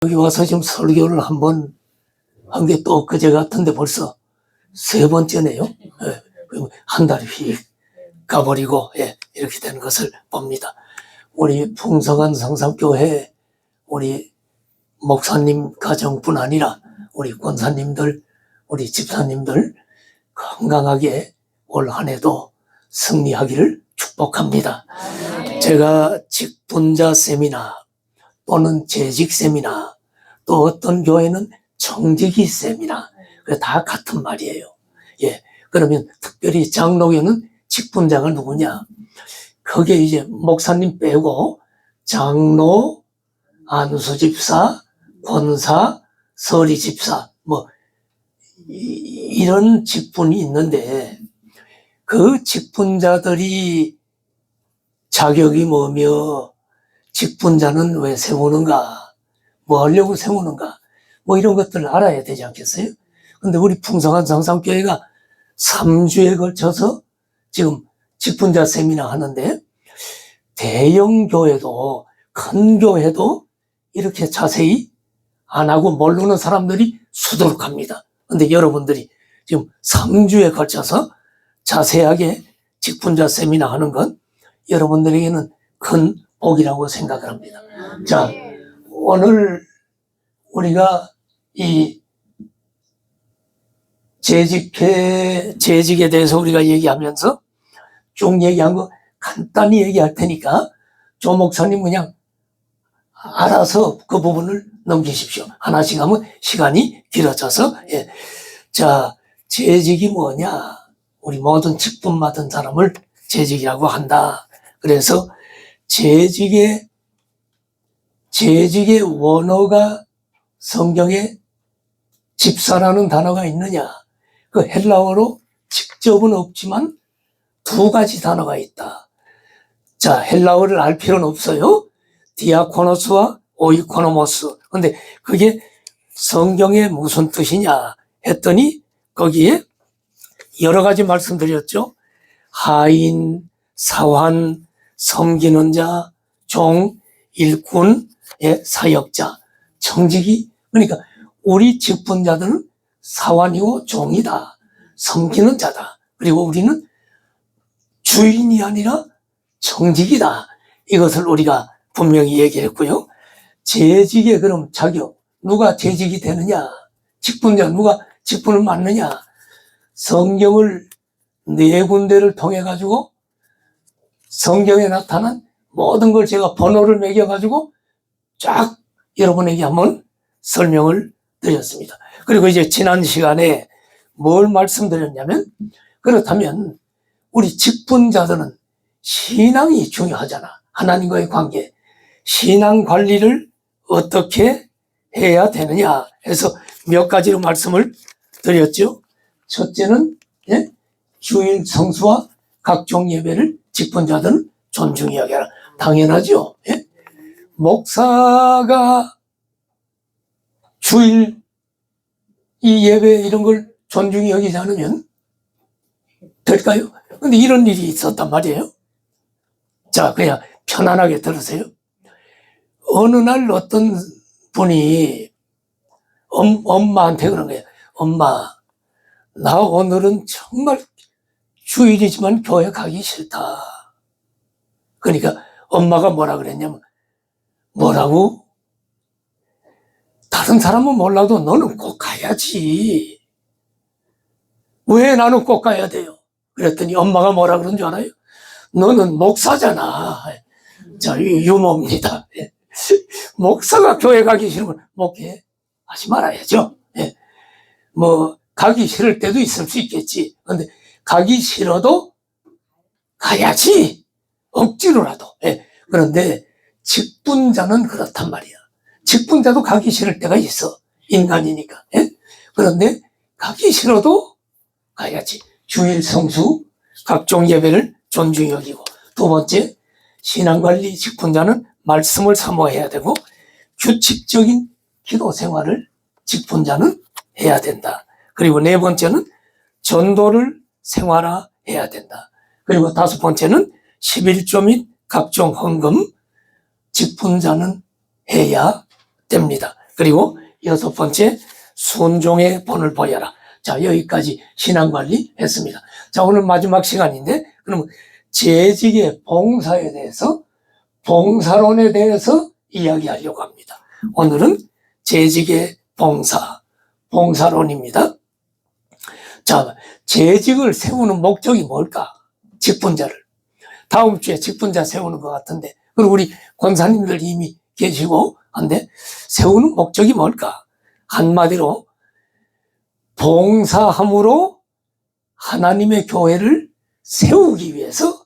여기 와서 지금 설교를 한번 한 게 또 엊그제 같은데 벌써 세 번째네요. 예, 한 달이 휙 가버리고, 예, 이렇게 되는 것을 봅니다. 우리 풍성한 성삼교회 우리 목사님 가정뿐 아니라 우리 권사님들, 우리 집사님들 건강하게 올 한 해도 승리하기를 축복합니다. 제가 직분자 세미나 또는 재직 세미나, 또 어떤 교회는 청지기 세미나, 다 같은 말이에요. 예, 그러면 특별히 장로교는 직분자가 누구냐? 거기에 이제 목사님 빼고 장로, 안수집사, 권사, 서리집사, 이런 직분이 있는데, 그 직분자들이 자격이 뭐며 직분자는 왜 세우는가, 뭐 하려고 세우는가, 이런 것들을 알아야 되지 않겠어요? 근데 우리 풍성한 성삼교회가 3주에 걸쳐서 지금 직분자 세미나 하는데, 대형 교회도, 큰 교회도 이렇게 자세히 안 하고 모르는 사람들이 수두룩합니다. 근데 여러분들이 지금 3주에 걸쳐서 자세하게 직분자 세미나 하는 건 여러분들에게는 큰 복이라고 생각을 합니다. 자, 오늘 우리가 이 재직에 대해서 우리가 얘기하면서 쭉 얘기한 거 간단히 얘기할 테니까 조 목사님 그냥 알아서 그 부분을 넘기십시오. 하나씩 하면 시간이 길어져서. 예. 자, 재직이 뭐냐? 우리 모든 직분 맡은 사람을 재직이라고 한다. 그래서 재직의 원어가 성경에 집사라는 단어가 있느냐? 그 헬라어로 직접은 없지만 두 가지 단어가 있다. 자, 헬라어를 알 필요는 없어요. 디아코노스와 오이코노모스. 근데 그게 성경에 무슨 뜻이냐 했더니 거기에 여러 가지 말씀드렸죠. 하인, 사환, 섬기는 자, 종, 일꾼, 사역자, 청지기. 그러니까 우리 직분자들은 사환이고 종이다. 섬기는 자다. 그리고 우리는 주인이 아니라 청직이다. 이것을 우리가 분명히 얘기했고요. 재직의 그럼 자격, 누가 재직이 되느냐? 직분자, 누가 직분을 맡느냐? 성경을 4군데를 통해 가지고 성경에 나타난 모든 걸 제가 번호를 매겨 가지고 쫙 여러분에게 한번 설명을 드렸습니다. 그리고 이제 지난 시간에 뭘 말씀드렸냐면, 그렇다면 우리 직분자들은 신앙이 중요하잖아. 하나님과의 관계. 신앙 관리를 어떻게 해야 되느냐 해서 몇 가지로 말씀을 드렸죠. 첫째는 주일 성수와 각종 예배를 직분자들은 존중히 여겨라. 당연하죠. 목사가 주일 이 예배 이런 걸 존중히 여기지 않으면 될까요? 근데 이런 일이 있었단 말이에요. 자, 그냥 편안하게 들으세요. 어느 날 어떤 분이 엄마한테 그런 거예요. 엄마, 나 오늘은 정말 주일이지만 교회 가기 싫다. 그러니까 엄마가 뭐라 그랬냐면, 뭐라고? 다른 사람은 몰라도 너는 꼭 가야지. 왜 나는 꼭 가야 돼요? 그랬더니 엄마가 뭐라 그런 줄 알아요? 너는 목사잖아. 자, 유머입니다. 목사가 교회 가기 싫으면 목회 하지 말아야죠. 가기 싫을 때도 있을 수 있겠지. 근데 가기 싫어도 가야지. 억지로라도. 그런데 직분자는 그렇단 말이야. 직분자도 가기 싫을 때가 있어. 인간이니까. 그런데 가기 싫어도 가야지. 주일 성수, 각종 예배를 존중히 여기고. 두 번째, 신앙관리 직분자는 말씀을 사모해야 되고, 규칙적인 기도 생활을 직분자는 해야 된다. 그리고 네 번째는 전도를 생활화해야 된다. 그리고 다섯 번째는 11조 및 각종 헌금 직분자는 해야 됩니다. 그리고 여섯 번째, 순종의 본을 보여라. 자, 여기까지 신앙관리 했습니다. 자, 오늘 마지막 시간인데, 그러면 재직의 봉사에 대해서, 봉사론에 대해서 이야기하려고 합니다. 오늘은 재직의 봉사론입니다. 자, 재직을 세우는 목적이 뭘까? 직분자를. 다음 주에 직분자 세우는 것 같은데, 그리고 우리 권사님들 이미 계시고 한데, 세우는 목적이 뭘까? 한마디로 봉사함으로 하나님의 교회를 세우기 위해서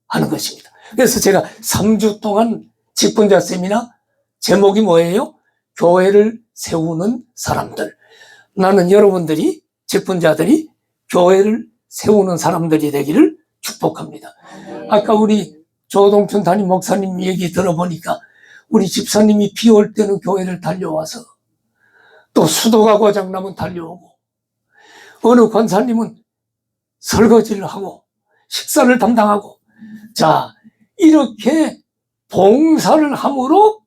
하는 것입니다. 그래서 제가 3주 동안 직분자 세미나 제목이 뭐예요? 교회를 세우는 사람들. 나는 여러분들이, 직분자들이 교회를 세우는 사람들이 되기를 축복합니다. 아까 우리 조동춘 담임 목사님 얘기 들어보니까 우리 집사님이 비 올 때는 교회를 달려와서, 또 수도가 고장나면 달려오고, 어느 권사님은 설거지를 하고 식사를 담당하고, 자, 이렇게 봉사를 함으로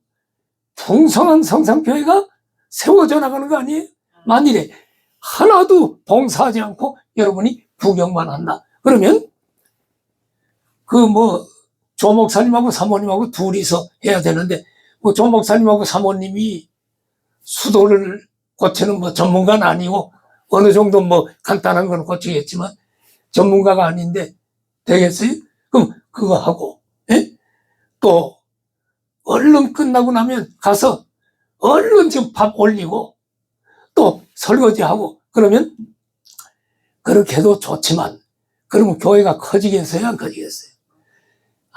풍성한 성산교회가 세워져 나가는 거 아니에요? 만일에 하나도 봉사하지 않고 여러분이 구경만 한다 그러면 조 목사님하고 사모님하고 둘이서 해야 되는데, 조 목사님하고 사모님이 수도를 고치는 전문가는 아니고, 어느 정도 간단한 건 고치겠지만 전문가가 아닌데 되겠어요? 그럼 그거 하고, 예? 또 얼른 끝나고 나면 가서 얼른 지금 밥 올리고 또 설거지하고, 그러면 그렇게 해도 좋지만, 그러면 교회가 커지겠어요? 안 커지겠어요?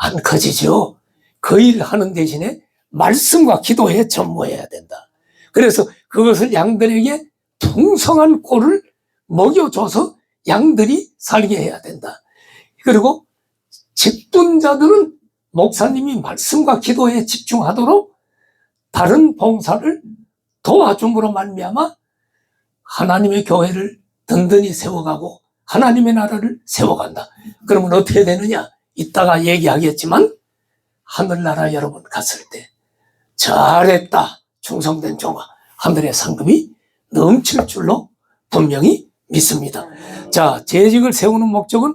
안 커지죠. 그 일 하는 대신에 말씀과 기도에 전무해야 된다. 그래서 그것을 양들에게 풍성한 꼴을 먹여줘서 양들이 살게 해야 된다. 그리고 직분자들은 목사님이 말씀과 기도에 집중하도록 다른 봉사를 도와줌으로 말미암아 하나님의 교회를 든든히 세워가고 하나님의 나라를 세워간다. 그러면 어떻게 되느냐? 이따가 얘기하겠지만, 하늘나라 여러분 갔을 때 잘했다, 충성된 종아, 하늘의 상급이 넘칠 줄로 분명히 믿습니다. 자, 재직을 세우는 목적은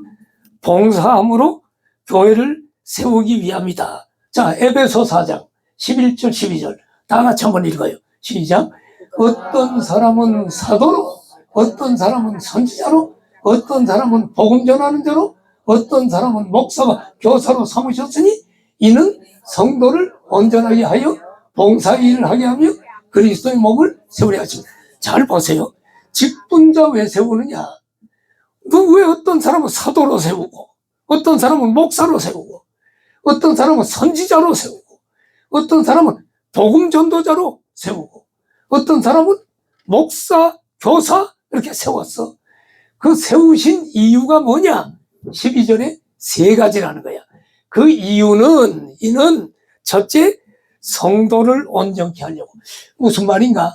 봉사함으로 교회를 세우기 위함이다. 자, 에베소 4장 11절 12절 다 같이 한번 읽어요. 시작. 어떤 사람은 사도로, 어떤 사람은 선지자로, 어떤 사람은 복음 전하는 자로, 어떤 사람은 목사와 교사로 삼으셨으니 이는 성도를 온전하게 하여 봉사의 일을 하게 하며 그리스도의 몸을 세우려 하십니다. 잘 보세요. 직분자 왜 세우느냐? 왜 어떤 사람은 사도로 세우고, 어떤 사람은 목사로 세우고, 어떤 사람은 선지자로 세우고, 어떤 사람은 복음 전도자로 세우고, 어떤 사람은 목사, 교사 이렇게 세웠어. 그 세우신 이유가 뭐냐? 12절에 세 가지라는 거야. 그 이유는, 이는 첫째, 성도를 온전케 하려고. 무슨 말인가?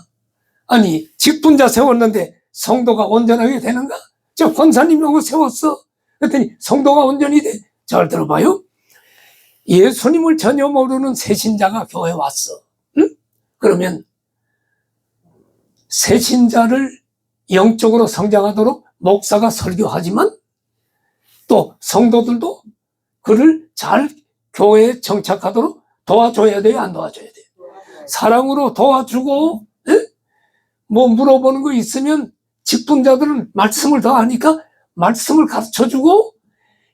아니, 직분자 세웠는데 성도가 온전하게 되는가? 저 권사님하고 세웠어. 그랬더니 성도가 온전히 돼. 잘 들어봐요. 예수님을 전혀 모르는 새신자가 교회에 왔어. 응? 그러면 새신자를 영적으로 성장하도록 목사가 설교하지만, 또 성도들도 그를 잘 교회에 정착하도록 도와줘야 돼요? 안 도와줘야 돼요? 사랑으로 도와주고, 예? 물어보는 거 있으면 직분자들은 말씀을 더 아니까 말씀을 가르쳐주고,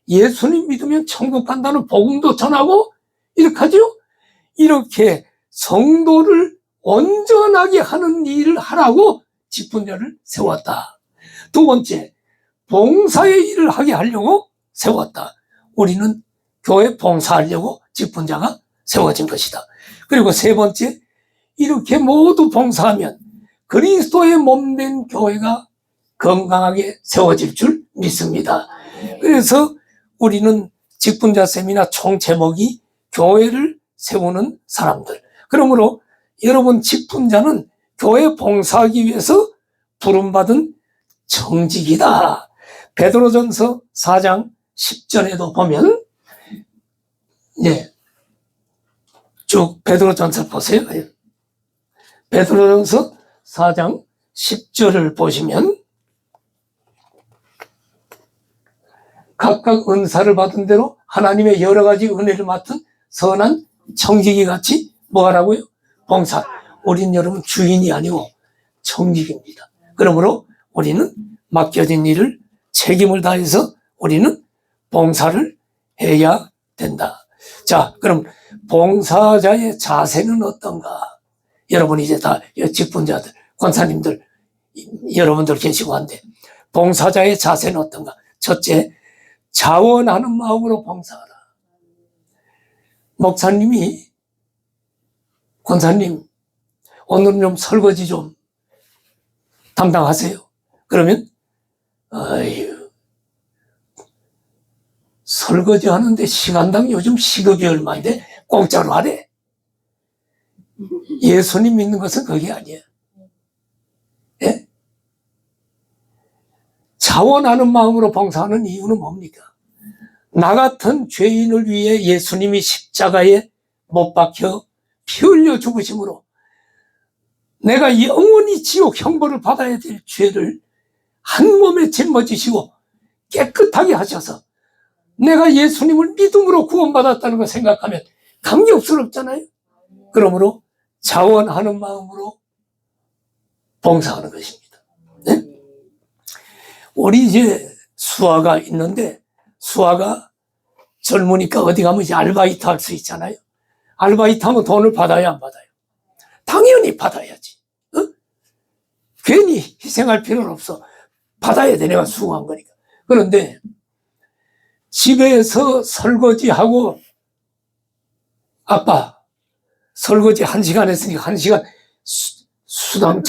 예수님 믿으면 천국 간다는 복음도 전하고, 이렇게 하죠? 이렇게 성도를 온전하게 하는 일을 하라고 직분자를 세웠다. 두 번째, 봉사의 일을 하게 하려고 세웠다. 우리는 교회 봉사하려고 직분자가 세워진 것이다. 그리고 세 번째, 이렇게 모두 봉사하면 그리스도의 몸된 교회가 건강하게 세워질 줄 믿습니다. 그래서 우리는 직분자 세미나 총 제목이 교회를 세우는 사람들. 그러므로 여러분 직분자는 교회 봉사하기 위해서 부름받은 청직이다. 베드로전서 4장 10절에도 보면, 쭉 베드로전서 보세요. 베드로전서 4장 10절을 보시면 각각 은사를 받은 대로 하나님의 여러 가지 은혜를 맡은 선한 청지기 같이 뭐 하라고요? 봉사. 우린 여러분 주인이 아니고 청지기입니다. 그러므로 우리는 맡겨진 일을 책임을 다해서 우리는 봉사를 해야 된다. 자, 그럼 봉사자의 자세는 어떤가? 여러분 이제 다 직분자들, 권사님들, 여러분들 계시고 한데 봉사자의 자세는 어떤가? 첫째, 자원하는 마음으로 봉사하라. 목사님이, 권사님, 오늘은 좀 설거지 좀 담당하세요. 그러면 설거지 하는데 시간당 요즘 시급이 얼마인데 공짜로 하래. 예수님 믿는 것은 그게 아니야. 예? 자원하는 마음으로 봉사하는 이유는 뭡니까? 나 같은 죄인을 위해 예수님이 십자가에 못 박혀 피 흘려 죽으심으로 내가 영원히 지옥 형벌을 받아야 될 죄를 한 몸에 짊어지시고 깨끗하게 하셔서 내가 예수님을 믿음으로 구원받았다는 걸 생각하면 감격스럽잖아요. 그러므로 자원하는 마음으로 봉사하는 것입니다. 네? 우리 이제 수아가 있는데 수아가 젊으니까 어디 가면 이제 아르바이트 할 수 있잖아요. 아르바이트 하면 돈을 받아야 안 받아요? 당연히 받아야지. 어? 괜히 희생할 필요는 없어. 받아야 돼. 내가 수고한 거니까. 그런데 집에서 설거지하고 아빠 설거지 1시간 했으니까 1시간 수당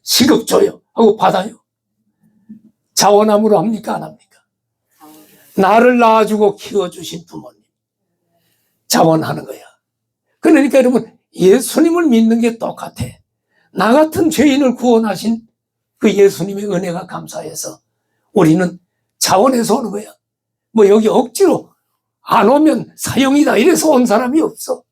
시급 줘요 하고 받아요. 자원함으로 합니까? 안 합니까? 나를 낳아주고 키워주신 부모님 자원하는 거야. 그러니까 여러분 예수님을 믿는 게 똑같아. 나 같은 죄인을 구원하신 그 예수님의 은혜가 감사해서 우리는 자원해서 오는 거야. 뭐 여기 억지로 안 오면 사형이다 이래서 온 사람이 없어.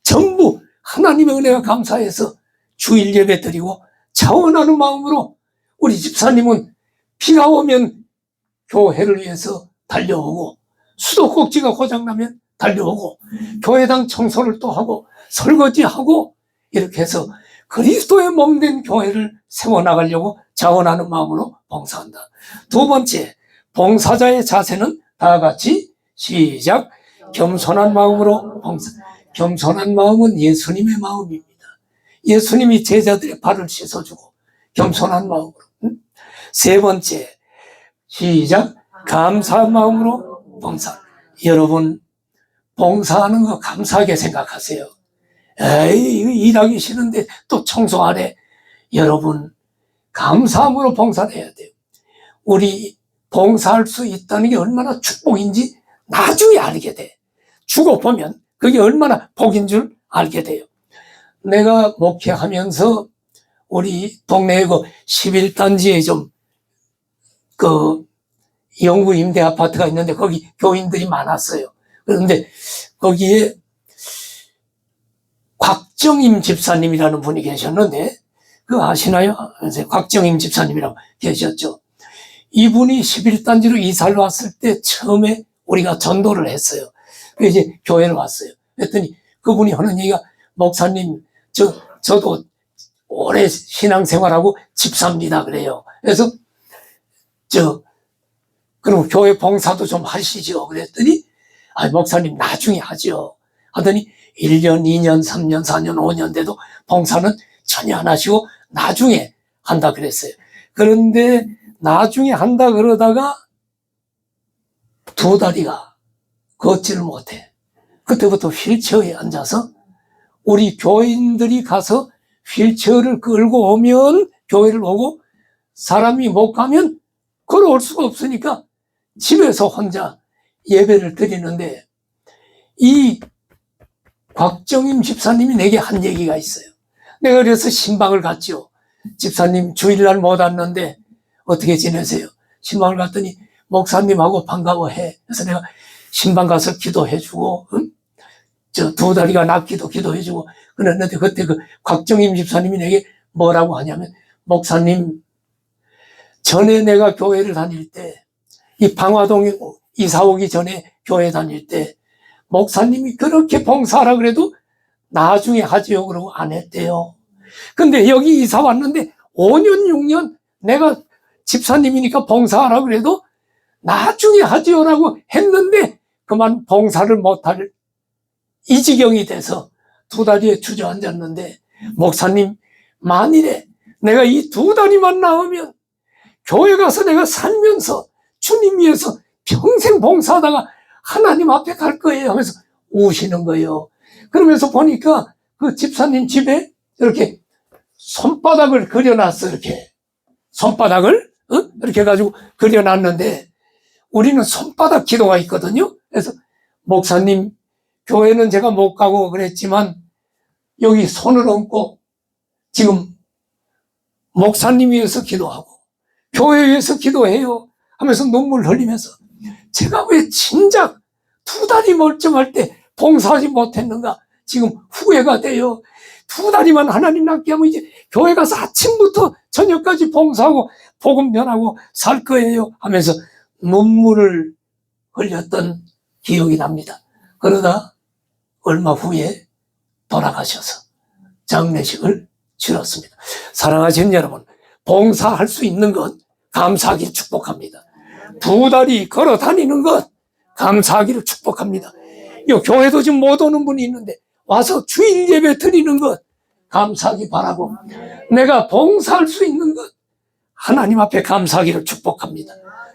전부 하나님의 은혜가 감사해서 주일 예배 드리고 자원하는 마음으로 우리 집사님은 비가 오면 교회를 위해서 달려오고 수도꼭지가 고장나면 달려오고 교회당 청소를 또 하고 설거지하고 이렇게 해서 그리스도의 몸된 교회를 세워나가려고 자원하는 마음으로 봉사한다. 두 번째, 봉사자의 자세는 다 같이 시작. 겸손한 마음으로 봉사. 겸손한 마음은 예수님의 마음입니다. 예수님이 제자들의 발을 씻어주고 겸손한 마음으로. 세 번째, 시작. 감사한 마음으로 봉사. 여러분 봉사하는 거 감사하게 생각하세요. 에이 일하기 싫은데 또 청소하래. 여러분 감사함으로 봉사를 해야 돼요. 우리 봉사할 수 있다는 게 얼마나 축복인지 나중에 알게 돼. 죽어보면 그게 얼마나 복인 줄 알게 돼요. 내가 목회하면서 우리 동네에 그 11단지에 좀 영구 임대 아파트가 있는데 거기 교인들이 많았어요. 그런데 거기에 곽정임 집사님이라는 분이 계셨는데 그거 아시나요? 곽정임 집사님이라고 계셨죠. 이분이 11단지로 이사를 왔을 때 처음에 우리가 전도를 했어요. 그래서 이제 교회를 왔어요. 그랬더니 그분이 하는 얘기가 목사님 저도 오래 신앙생활하고 집사입니다 그래요. 그래서 그럼 교회 봉사도 좀 하시죠. 그랬더니 목사님 나중에 하죠. 하더니 1년, 2년, 3년, 4년, 5년 돼도 봉사는 전혀 안 하시고 나중에 한다 그랬어요. 그런데 나중에 한다 그러다가 2다리가 걷지를 못해. 그때부터 휠체어에 앉아서 우리 교인들이 가서 휠체어를 끌고 오면 교회를 오고 사람이 못 가면 걸어올 수가 없으니까 집에서 혼자 예배를 드리는데 이 곽정임 집사님이 내게 한 얘기가 있어요. 내가 그래서 신방을 갔죠. 집사님 주일날 못 왔는데 어떻게 지내세요? 신방을 갔더니 목사님하고 반가워해. 그래서 내가 신방 가서 기도해주고 저 두 다리가 낫기도 기도해주고 그랬는데 그때 그 곽정임 집사님이 내게 뭐라고 하냐면 목사님 전에 내가 교회를 다닐 때 이 방화동 이사 오기 전에 교회 다닐 때 목사님이 그렇게 봉사하라 그래도 나중에 하지요 그러고 안 했대요. 근데 여기 이사 왔는데 5년 6년 내가 집사님이니까 봉사하라 그래도 나중에 하지요라고 했는데 그만 봉사를 못할 이 지경이 돼서 두 다리에 주저앉았는데 목사님 만일에 내가 이 두 다리만 나으면 교회 가서 내가 살면서 주님 위해서 평생 봉사하다가 하나님 앞에 갈 거예요 하면서 우시는 거예요. 그러면서 보니까 그 집사님 집에 이렇게 손바닥을 그려놨어. 이렇게 손바닥을 이렇게 해가지고 그려놨는데 우리는 손바닥 기도가 있거든요. 그래서 목사님 교회는 제가 못 가고 그랬지만 여기 손을 얹고 지금 목사님 위해서 기도하고 교회 위해서 기도해요 하면서 눈물 흘리면서 제가 왜 진작 두 다리 멀쩡할 때 봉사하지 못했는가 지금 후회가 돼요. 두 다리만 하나님 낫게 하면 이제 교회 가서 아침부터 저녁까지 봉사하고 복음 전하고 살 거예요 하면서 눈물을 흘렸던 기억이 납니다. 그러다 얼마 후에 돌아가셔서 장례식을 치렀습니다. 사랑하시는 여러분, 봉사할 수 있는 것 감사하기를 축복합니다. 두 다리 걸어 다니는 것 감사하기를 축복합니다. 이 교회도 지금 못 오는 분이 있는데 와서 주일 예배 드리는 것 감사하기 바라고 내가 봉사할 수 있는 것 하나님 앞에 감사하기를 축복합니다.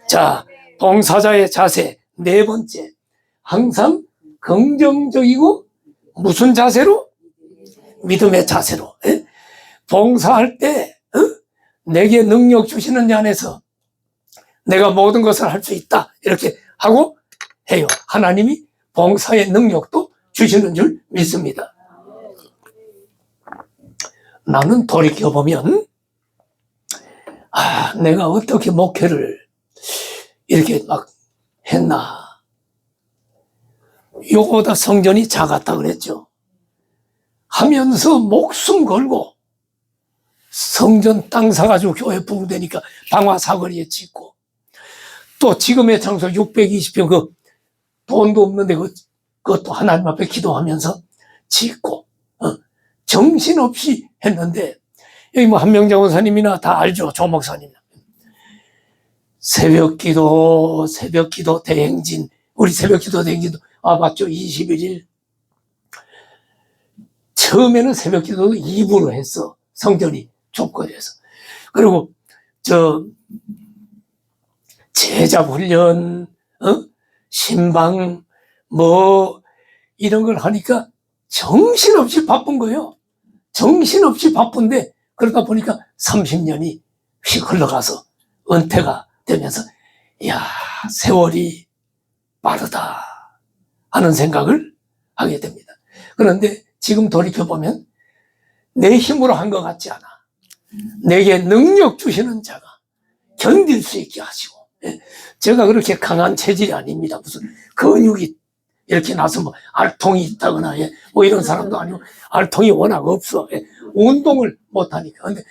자, 봉사자의 자세 네 번째, 항상 긍정적이고 무슨 자세로? 믿음의 자세로. 봉사할 때 내게 능력 주시는 자 안에서 내가 모든 것을 할 수 있다 이렇게 하고 해요. 하나님이 봉사의 능력도 주시는 줄 믿습니다. 나는 돌이켜보면 내가 어떻게 목회를 이렇게 막 했나. 요거보다 성전이 작았다 그랬죠. 하면서 목숨 걸고 성전 땅 사가지고 교회 부흥되니까 방화 사거리에 짓고 또 지금의 장소 620평 그 돈도 없는데 그것도 하나님 앞에 기도하면서 짓고 정신없이 했는데 여기 뭐 한명장 원사님이나 다 알죠. 조 목사님. 새벽기도 대행진 우리 새벽기도 대행진도 와봤죠. 21일 처음에는 새벽기도도 2부로 했어. 성전이 좁고 해서. 그리고 제자훈련 신방 뭐 이런 걸 하니까 정신없이 바쁜 거예요. 정신없이 바쁜데 그러다 보니까 30년이 휙 흘러가서 은퇴가 되면서 이야 세월이 빠르다 하는 생각을 하게 됩니다. 그런데 지금 돌이켜보면 내 힘으로 한 것 같지 않아. 내게 능력 주시는 자가 견딜 수 있게 하시고 제가 그렇게 강한 체질이 아닙니다. 무슨 근육이 이렇게 나서 뭐 알통이 있다거나 뭐 이런 사람도 아니고 알통이 워낙 없어. 운동을 못하니까. 근데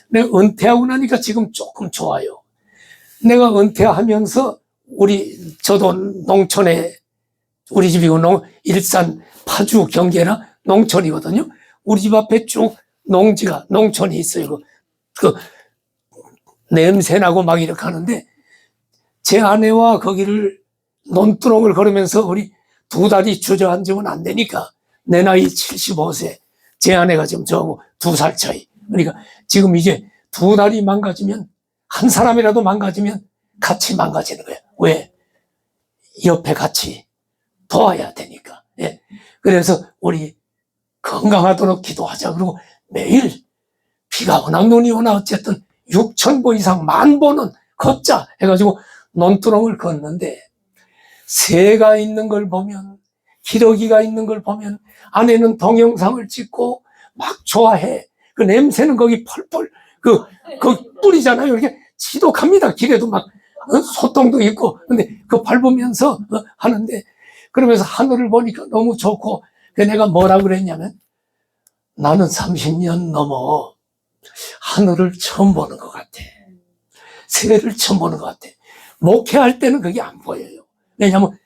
내가 은퇴하고 나니까 지금 조금 좋아요. 내가 은퇴하면서 저도 농촌에 우리 집이고 일산 파주 경계나 농촌이거든요. 우리 집 앞에 쭉 농촌이 있어요. 그 냄새나고 막 이렇게 하는데 제 아내와 거기를 논두렁을 걸으면서 우리 두 다리 주저앉으면 안 되니까 내 나이 75세 제 아내가 지금 저하고 2살 차이. 그러니까 지금 이제 두 다리 망가지면 한 사람이라도 망가지면 같이 망가지는 거야. 왜? 옆에 같이 도와야 되니까. 그래서 우리 건강하도록 기도하자. 그리고 매일 비가 오나 눈이 오나 어쨌든 6,000보 이상 10,000보는 걷자 해가지고 논두렁을 걷는데 새가 있는 걸 보면 기러기가 있는 걸 보면 아내는 동영상을 찍고 막 좋아해. 그 냄새는 거기 펄펄 그 뿌리잖아요. 이렇게 지독합니다. 길에도 막 소똥도 있고 근데 그 밟으면서 하는데 그러면서 하늘을 보니까 너무 좋고 그 내가 뭐라고 그랬냐면 나는 30년 넘어 하늘을 처음 보는 것 같아. 새를 처음 보는 것 같아. 목회할 때는 그게 안 보여요. 왜냐하면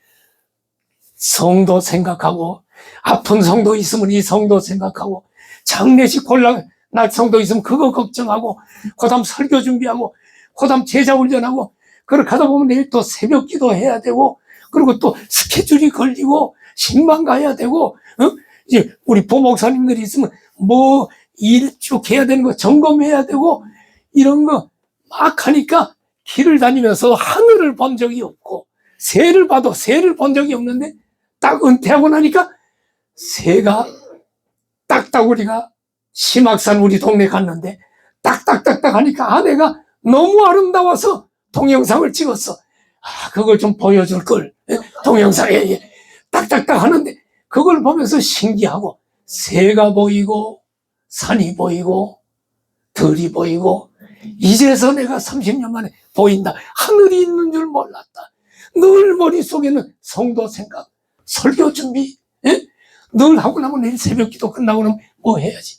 성도 생각하고 아픈 성도 있으면 이 성도 생각하고 장례식 곤란 날 성도 있으면 그거 걱정하고 그다음 설교 준비하고 그다음 제자 훈련하고 그렇게 하다 보면 내일 또 새벽 기도 해야 되고 그리고 또 스케줄이 걸리고 신방 가야 되고 이제 우리 부목사님들이 있으면 뭐 일 쭉 해야 되는 거 점검해야 되고 이런 거 막 하니까 길을 다니면서 하늘을 본 적이 없고 새를 봐도 새를 본 적이 없는데 딱 은퇴하고 나니까 새가 딱따구리가 심악산 우리 동네 갔는데 딱딱딱딱 하니까 아내가 너무 아름다워서 동영상을 찍었어. 아, 그걸 좀 보여줄 걸. 동영상에 딱딱딱 하는데 그걸 보면서 신기하고 새가 보이고 산이 보이고 들이 보이고 이제서 내가 30년 만에 보인다. 하늘이 있는 줄 몰랐다. 늘 머릿속에는 성도 생각, 설교 준비, 늘 하고 나면 내일 새벽 기도 끝나고 나면 뭐 해야지.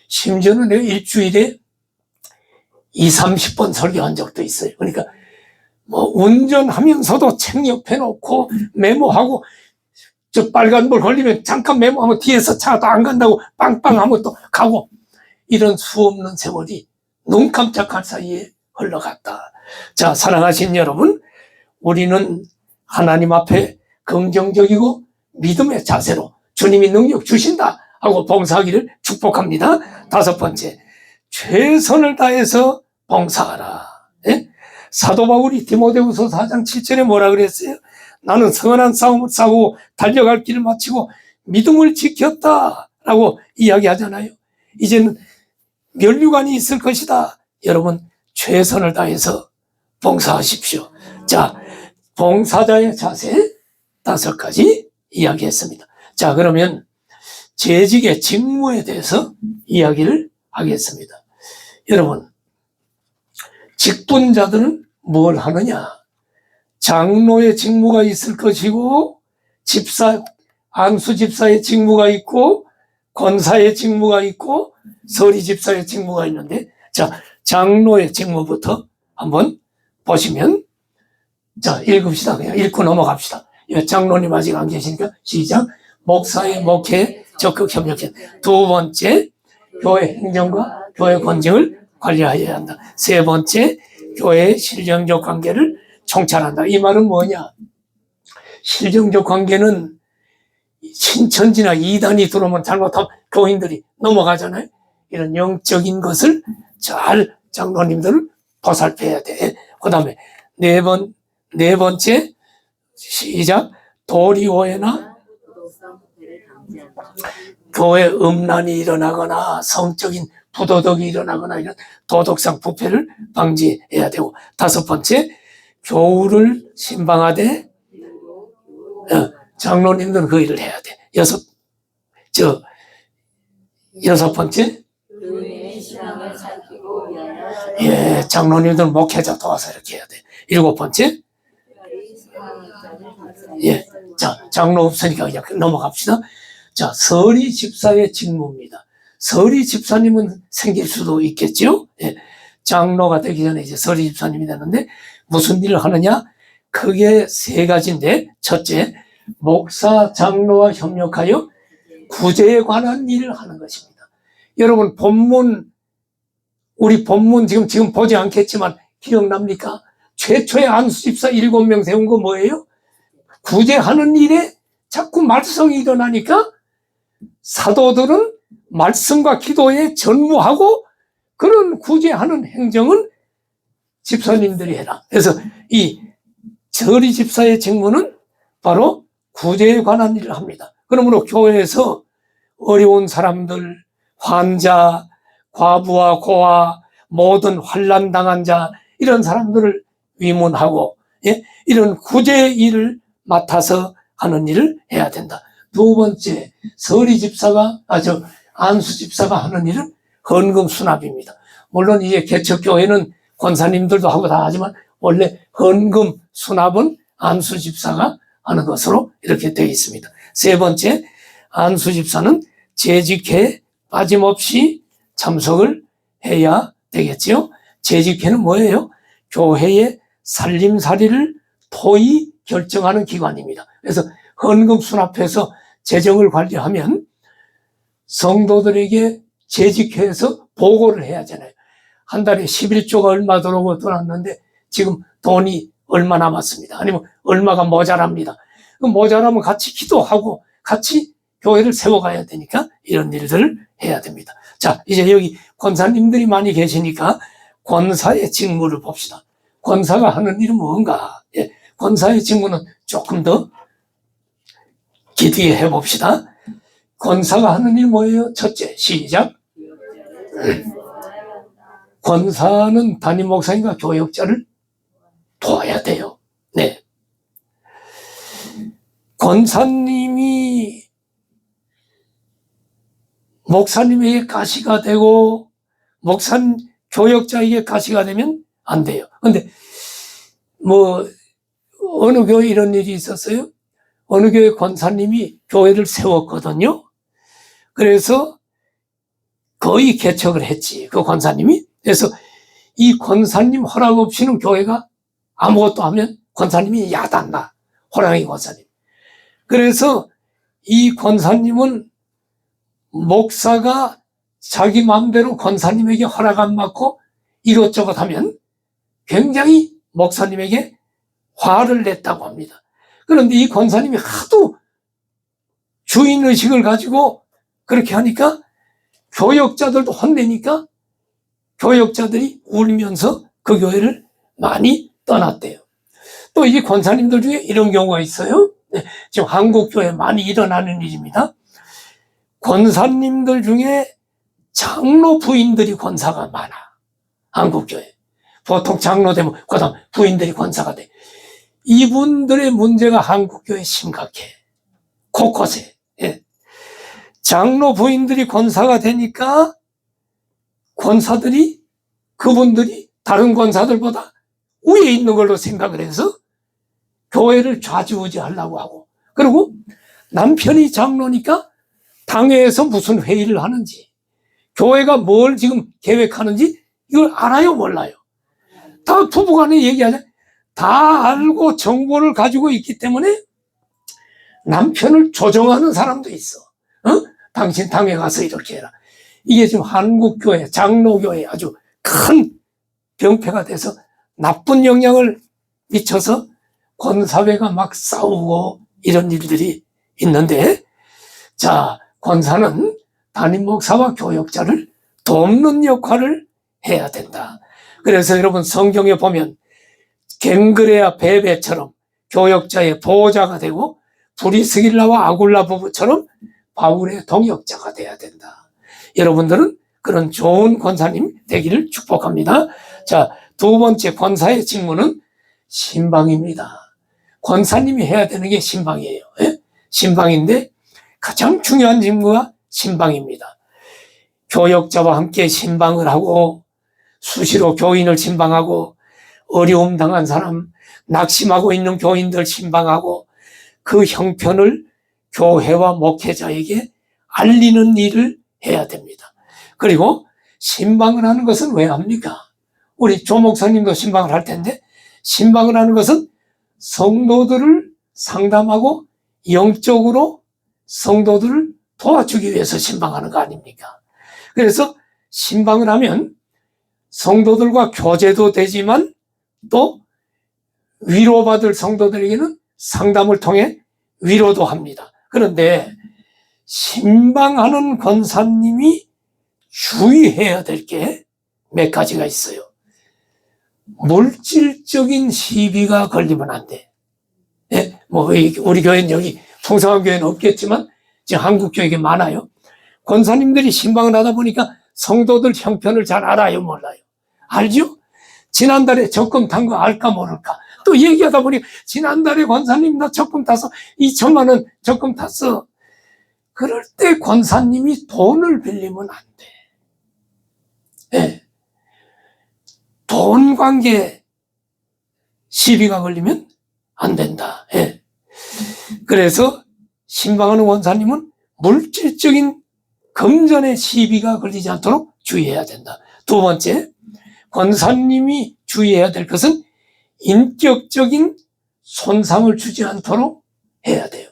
심지어는 내가 일주일에 20-30번 설교한 적도 있어요. 그러니까 뭐 운전하면서도 책 옆에 놓고 메모하고 저 빨간불 걸리면 잠깐 메모하면 뒤에서 차도 안 간다고 빵빵하면 또 가고 이런 수없는 세월이 눈 깜짝할 사이에 흘러갔다. 자, 사랑하신 여러분, 우리는 하나님 앞에 긍정적이고 믿음의 자세로 주님이 능력 주신다 하고 봉사하기를 축복합니다. 5번째, 최선을 다해서 봉사하라. 예? 사도 바울이 디모데후서 4장 7절에 뭐라 그랬어요? 나는 선한 싸움을 싸우고 달려갈 길을 마치고 믿음을 지켰다 라고 이야기하잖아요. 이제는 면류관이 있을 것이다. 여러분, 최선을 다해서 봉사하십시오. 자, 봉사자의 자세 5가지 이야기했습니다. 자, 그러면 재직의 직무에 대해서 이야기를 하겠습니다. 여러분, 직분자들은 뭘 하느냐? 장로의 직무가 있을 것이고 집사, 안수 집사의 직무가 있고 권사의 직무가 있고 서리 집사의 직무가 있는데, 자, 장로의 직무부터 한번 보시면, 자, 읽읍시다. 그냥 읽고 넘어갑시다. 장로님 아직 안 계시니까 시작. 목사의 목회에 적극 협력해. 2번째, 교회 행정과 교회 권정을 관리하여야 한다. 3번째, 교회의 실정적 관계를 총찰한다. 이 말은 뭐냐? 실정적 관계는 신천지나 이단이 들어오면 잘못하면 교인들이 넘어가잖아요. 이런 영적인 것을 잘 장로님들은 보살펴야 돼. 그 다음에 네 번째, 시작. 도리오해나 교회 음란이 일어나거나 성적인 부도덕이 일어나거나 이런 도덕상 부패를 방지해야 되고, 5번째, 교우를 신방하되 장로님들은 그 일을 해야 돼. 6번째, 예, 장로님들은 목회자 도와서 이렇게 해야 돼. 7번째, 예, 자, 장로 없으니까 그냥 넘어갑시다. 자, 서리 집사의 직무입니다. 서리 집사님은 생길 수도 있겠죠. 예, 장로가 되기 전에 이제 서리 집사님이 되는데 무슨 일을 하느냐? 크게 3가지인데, 첫째, 목사, 장로와 협력하여 구제에 관한 일을 하는 것입니다. 여러분, 우리 본문 지금 보지 않겠지만 기억납니까? 최초의 안수집사 7명 세운 거 뭐예요? 구제하는 일에 자꾸 말썽이 일어나니까 사도들은 말씀과 기도에 전무하고 그런 구제하는 행정은 집사님들이 해라. 그래서 이 서리 집사의 직무는 바로 구제에 관한 일을 합니다. 그러므로 교회에서 어려운 사람들, 환자, 과부와 고아, 모든 환난 당한 자, 이런 사람들을 위문하고, 예? 이런 구제 일을 맡아서 하는 일을 해야 된다. 2번째, 서리 집사가, 안수 집사가 하는 일은 헌금 수납입니다. 물론 이제 개척교회는 권사님들도 하고 다 하지만 원래 헌금 수납은 안수 집사가 하는 것으로 이렇게 되어 있습니다. 3번째, 안수 집사는 재직회에 빠짐없이 참석을 해야 되겠지요. 재직회는 뭐예요? 교회의 살림살이를 토의 결정하는 기관입니다. 그래서 헌금 수납해서 재정을 관리하면 성도들에게 재직회에서 보고를 해야 하잖아요. 한 달에 11조가 얼마 들어왔는데 지금 돈이 얼마 남았습니다. 아니면 얼마가 모자랍니다. 모자라면 같이 기도하고 같이 교회를 세워가야 되니까 이런 일들을 해야 됩니다. 자, 이제 여기 권사님들이 많이 계시니까 권사의 직무를 봅시다. 권사가 하는 일은 뭔가? 예, 권사의 직무는 조금 더 깊이 해봅시다. 권사가 하는 일 뭐예요? 첫째, 시작. 권사는 담임 목사님과 교역자를 도와야 돼요. 네. 권사님이 목사님에게 가시가 되고 교역자에게 가시가 되면 안 돼요. 근데 어느 교회 이런 일이 있었어요? 어느 교회 권사님이 교회를 세웠거든요. 그래서 거의 개척을 했지, 그 권사님이. 그래서 이 권사님 허락 없이는 교회가 아무것도 하면 권사님이 야단나. 호랑이 권사님. 그래서 이 권사님은 목사가 자기 마음대로 권사님에게 허락 안 받고 이것저것 하면 굉장히 목사님에게 화를 냈다고 합니다. 그런데 이 권사님이 하도 주인의식을 가지고 그렇게 하니까 교역자들도 혼내니까 교역자들이 울면서 그 교회를 많이 떠났대요. 또 이 권사님들 중에 이런 경우가 있어요. 지금 한국교회에 많이 일어나는 일입니다. 권사님들 중에 장로 부인들이 권사가 많아. 한국교회. 보통 장로 되면 그다음 부인들이 권사가 돼. 이분들의 문제가 한국교회에 심각해. 곳곳에. 예. 장로 부인들이 권사가 되니까 권사들이 그분들이 다른 권사들보다 위에 있는 걸로 생각을 해서 교회를 좌지우지하려고 하고, 그리고 남편이 장로니까 당회에서 무슨 회의를 하는지, 교회가 뭘 지금 계획하는지 이걸 알아요, 몰라요? 다 부부간에 얘기하자. 다 알고 정보를 가지고 있기 때문에 남편을 조정하는 사람도 있어. 당신 당회 가서 이렇게 해라. 이게 지금 한국교회, 장로교회에 아주 큰 병폐가 돼서 나쁜 영향을 미쳐서 권사회가 막 싸우고 이런 일들이 있는데, 자, 권사는 담임 목사와 교역자를 돕는 역할을 해야 된다. 그래서 여러분 성경에 보면 갱그레아 베베처럼 교역자의 보호자가 되고 브리스길라와 아굴라 부부처럼 바울의 동역자가 돼야 된다. 여러분들은 그런 좋은 권사님 되기를 축복합니다. 자, 두 번째 권사의 직무는 신방입니다. 권사님이 해야 되는 게 신방이에요. 예? 신방인데 가장 중요한 직무가 신방입니다. 교역자와 함께 신방을 하고 수시로 교인을 신방하고 어려움 당한 사람, 낙심하고 있는 교인들 신방하고 그 형편을 교회와 목회자에게 알리는 일을 해야 됩니다. 그리고 신방을 하는 것은 왜 합니까? 우리 조 목사님도 신방을 할 텐데, 신방을 하는 것은 성도들을 상담하고 영적으로 성도들을 도와주기 위해서 신방하는 거 아닙니까? 그래서 신방을 하면 성도들과 교제도 되지만 또 위로받을 성도들에게는 상담을 통해 위로도 합니다. 그런데 신방하는 권사님이 주의해야 될 게 몇 가지가 있어요. 물질적인 시비가 걸리면 안 돼. 예? 우리 교회는 여기 풍성한 교회는 없겠지만 지금 한국 교회가 많아요. 권사님들이 신방을 하다 보니까 성도들 형편을 잘 알아요, 몰라요? 알죠? 지난달에 적금 탄 거 알까 모를까? 또 얘기하다 보니 지난달에 권사님 나 적금 타서 2천만 원 적금 탔어. 그럴 때 권사님이 돈을 빌리면 안 돼. 예. 돈 관계 시비가 걸리면 안 된다. 예. 그래서 신방하는 권사님은 물질적인 금전의 시비가 걸리지 않도록 주의해야 된다. 두 번째, 권사님이 주의해야 될 것은 인격적인 손상을 주지 않도록 해야 돼요.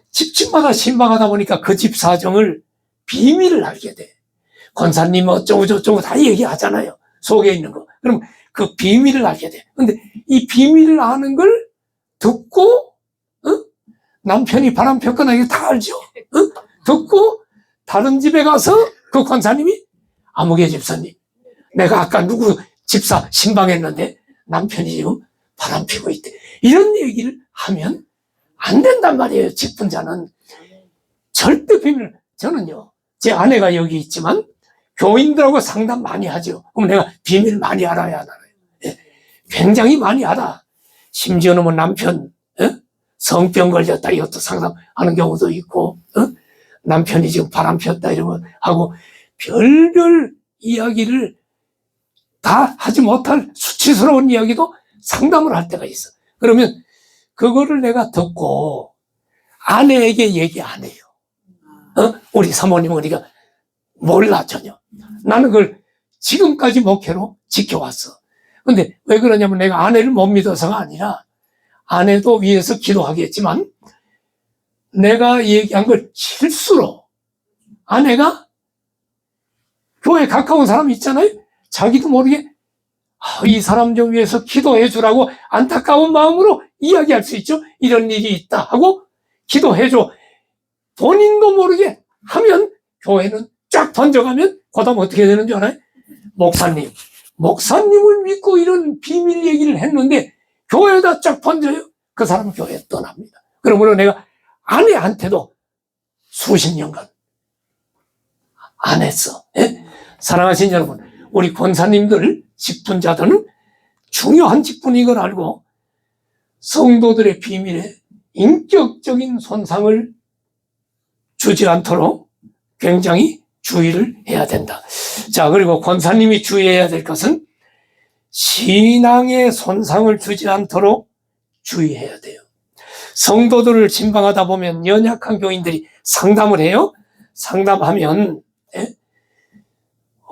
집집마다 신방하다 보니까 그 집 사정을 비밀을 알게 돼. 권사님 어쩌고 저쩌고 다 얘기하잖아요. 속에 있는 거. 그럼 그 비밀을 알게 돼. 근데 이 비밀을 아는 걸 듣고, 남편이 바람 폈거나 이거 다 알죠. 듣고 다른 집에 가서 그 권사님이 아무개 집사님, 내가 아까 누구 집사 신방했는데 남편이 지금 바람 피고 있대. 이런 얘기를 하면 안 된단 말이에요. 직분자는. 절대 비밀. 저는요, 제 아내가 여기 있지만 교인들하고 상담 많이 하죠. 그럼 내가 비밀 많이 알아야 하나요? 예. 굉장히 많이 알아. 심지어는 뭐 남편 성병 걸렸다 이것도 상담하는 경우도 있고, 남편이 지금 바람 폈다 이런 거 하고 별별 이야기를 다 하지 못할 수치스러운 이야기도 상담을 할 때가 있어. 그러면 그거를 내가 듣고 아내에게 얘기 안 해요. 우리 사모님 어디가 몰라 전혀. 나는 그걸 지금까지 목회로 지켜왔어. 근데 왜 그러냐면 내가 아내를 못 믿어서가 아니라 아내도 위해서 기도하겠지만 내가 얘기한 걸 실수로 아내가 교회에 가까운 사람 있잖아요. 자기도 모르게 이 사람 좀 위해서 기도해 주라고 안타까운 마음으로 이야기할 수 있죠. 이런 일이 있다 하고 기도해 줘. 본인도 모르게 하면 교회는 쫙 던져가면 그 다음 어떻게 되는 줄 알아요? 목사님을 믿고 이런 비밀 얘기를 했는데 교회에다 쫙 던져요. 그 사람은 교회에 떠납니다. 그러므로 내가 아내한테도 수십 년간 안 했어. 예? 사랑하신 여러분, 우리 권사님들, 직분자들은 중요한 직분인 걸 알고 성도들의 비밀에 인격적인 손상을 주지 않도록 굉장히 주의를 해야 된다. 자, 그리고 권사님이 주의해야 될 것은 신앙에 손상을 주지 않도록 주의해야 돼요. 성도들을 신방하다 보면 연약한 교인들이 상담을 해요. 상담하면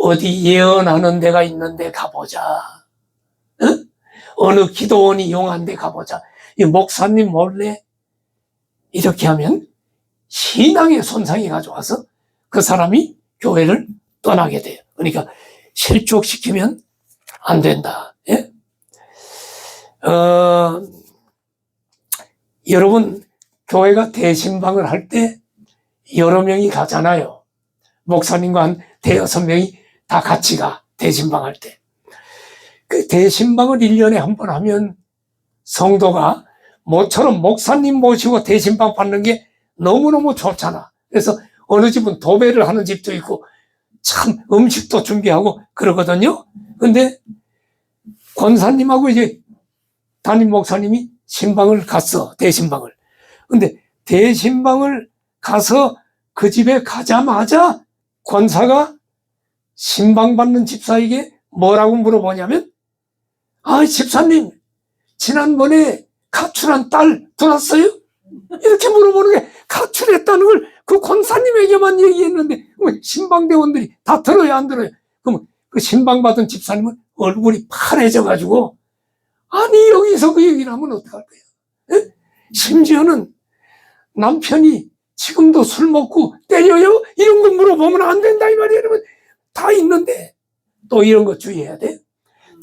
어디 예언하는 데가 있는데 가보자. 어느 기도원이 용한 데 가보자. 이 목사님 몰래 이렇게 하면 신앙의 손상이 가져와서 그 사람이 교회를 떠나게 돼요. 그러니까 실족시키면 안 된다. 예? 여러분, 교회가 대신방을 할 때 여러 명이 가잖아요. 목사님과 한 대여섯 명이 다 같이 가, 대신방 할 때. 그 대신방을 1년에 한 번 하면 성도가 모처럼 목사님 모시고 대신방 받는 게 너무너무 좋잖아. 그래서 어느 집은 도배를 하는 집도 있고 참 음식도 준비하고 그러거든요. 근데 권사님하고 이제 담임 목사님이 신방을 갔어, 대신방을. 근데 대신방을 가서 그 집에 가자마자 권사가 신방 받는 집사에게 뭐라고 물어보냐면, 집사님, 지난번에 가출한 딸 들었어요? 이렇게 물어보는 게 가출했다는 걸 그 권사님에게만 얘기했는데 신방대원들이 다 들어야 안 들어요? 그럼 그 신방 받은 집사님은 얼굴이 파래져가지고 아니 여기서 그 얘기를 하면 어떡할 거야? 에? 심지어는 남편이 지금도 술 먹고 때려요? 이런 거 물어보면 안 된다 이 말이에요. 여러분 다 있는데 또 이런 거 주의해야 돼.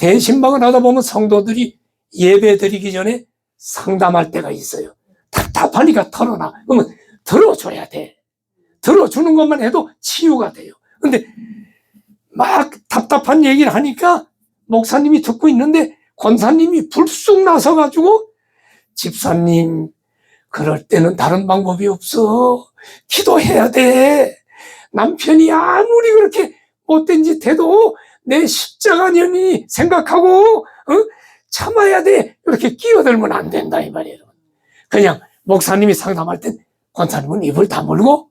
대신방을 하다 보면 성도들이 예배 드리기 전에 상담할 때가 있어요. 답답하니까 털어놔. 그러면 들어줘야 돼. 들어주는 것만 해도 치유가 돼요. 근데 막 답답한 얘기를 하니까 목사님이 듣고 있는데 권사님이 불쑥 나서가지고 집사님 그럴 때는 다른 방법이 없어. 기도해야 돼. 남편이 아무리 그렇게 못된 짓 해도 내 십자가년이 생각하고 참아야 돼. 이렇게 끼어들면 안 된다 이 말이에요. 그냥 목사님이 상담할 땐 권사님은 입을 다물고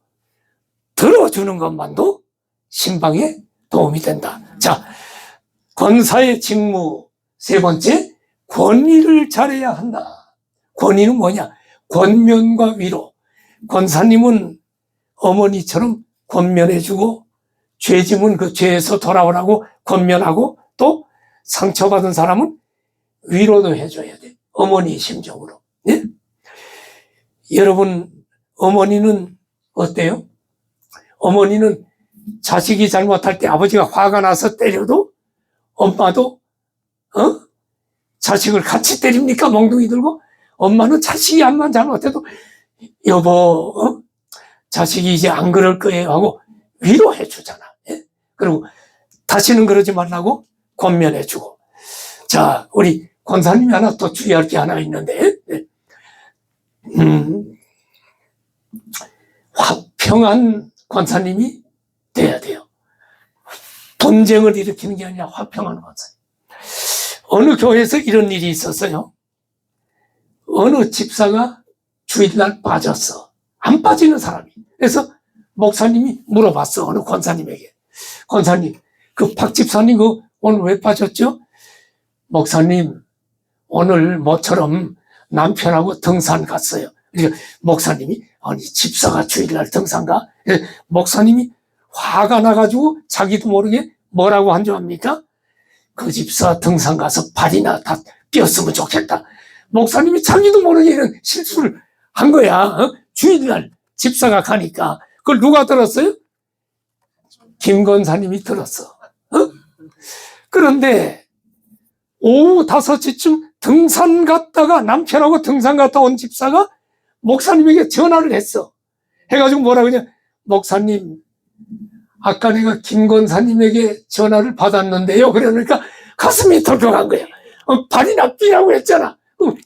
들어주는 것만도 신방에 도움이 된다. 자, 권사의 직무 세 번째, 권위를 잘해야 한다. 권위는 뭐냐? 권면과 위로. 권사님은 어머니처럼 권면해주고, 죄짐은 그 죄에서 돌아오라고 권면하고, 또 상처받은 사람은 위로도 해줘야 돼. 어머니 심정으로. 네? 여러분, 어머니는 어때요? 어머니는 자식이 잘못할 때 아버지가 화가 나서 때려도 엄마도 자식을 같이 때립니까? 멍둥이 들고. 엄마는 자식이 암만 잘못해도 여보, 자식이 이제 안 그럴 거예요 하고 위로해 주잖아. 예? 그리고 다시는 그러지 말라고 권면해 주고. 자, 우리 권사님이 하나 또 주의할 게 하나 있는데, 화평한 권사님이 돼야 돼요. 분쟁을 일으키는 게 아니라 화평한 권사님. 어느 교회에서 이런 일이 있었어요. 어느 집사가 주일날 빠졌어. 안 빠지는 사람이. 그래서 목사님이 물어봤어. 어느 권사님에게. 권사님, 그 박 집사님 그 오늘 왜 빠졌죠? 목사님, 오늘 모처럼 남편하고 등산 갔어요. 그러니까 목사님이, 아니 집사가 주일날 등산 가? 목사님이 화가 나가지고 자기도 모르게 뭐라고 한 줄 압니까? 그 집사 등산 가서 발이나 다 삐었으면 좋겠다. 목사님이 자기도 모르게 이런 실수를 한 거야. 주일날 집사가 가니까. 그걸 누가 들었어요? 김 권사님이 들었어. 그런데 오후 5시쯤 등산 갔다가 남편하고 등산 갔다 온 집사가 목사님에게 전화를 했어. 해가지고 뭐라 그러냐. 목사님, 아까 내가 김 권사님에게 전화를 받았는데요. 그러니까 가슴이 덜컹한 거야. 발이나 삐라고 했잖아.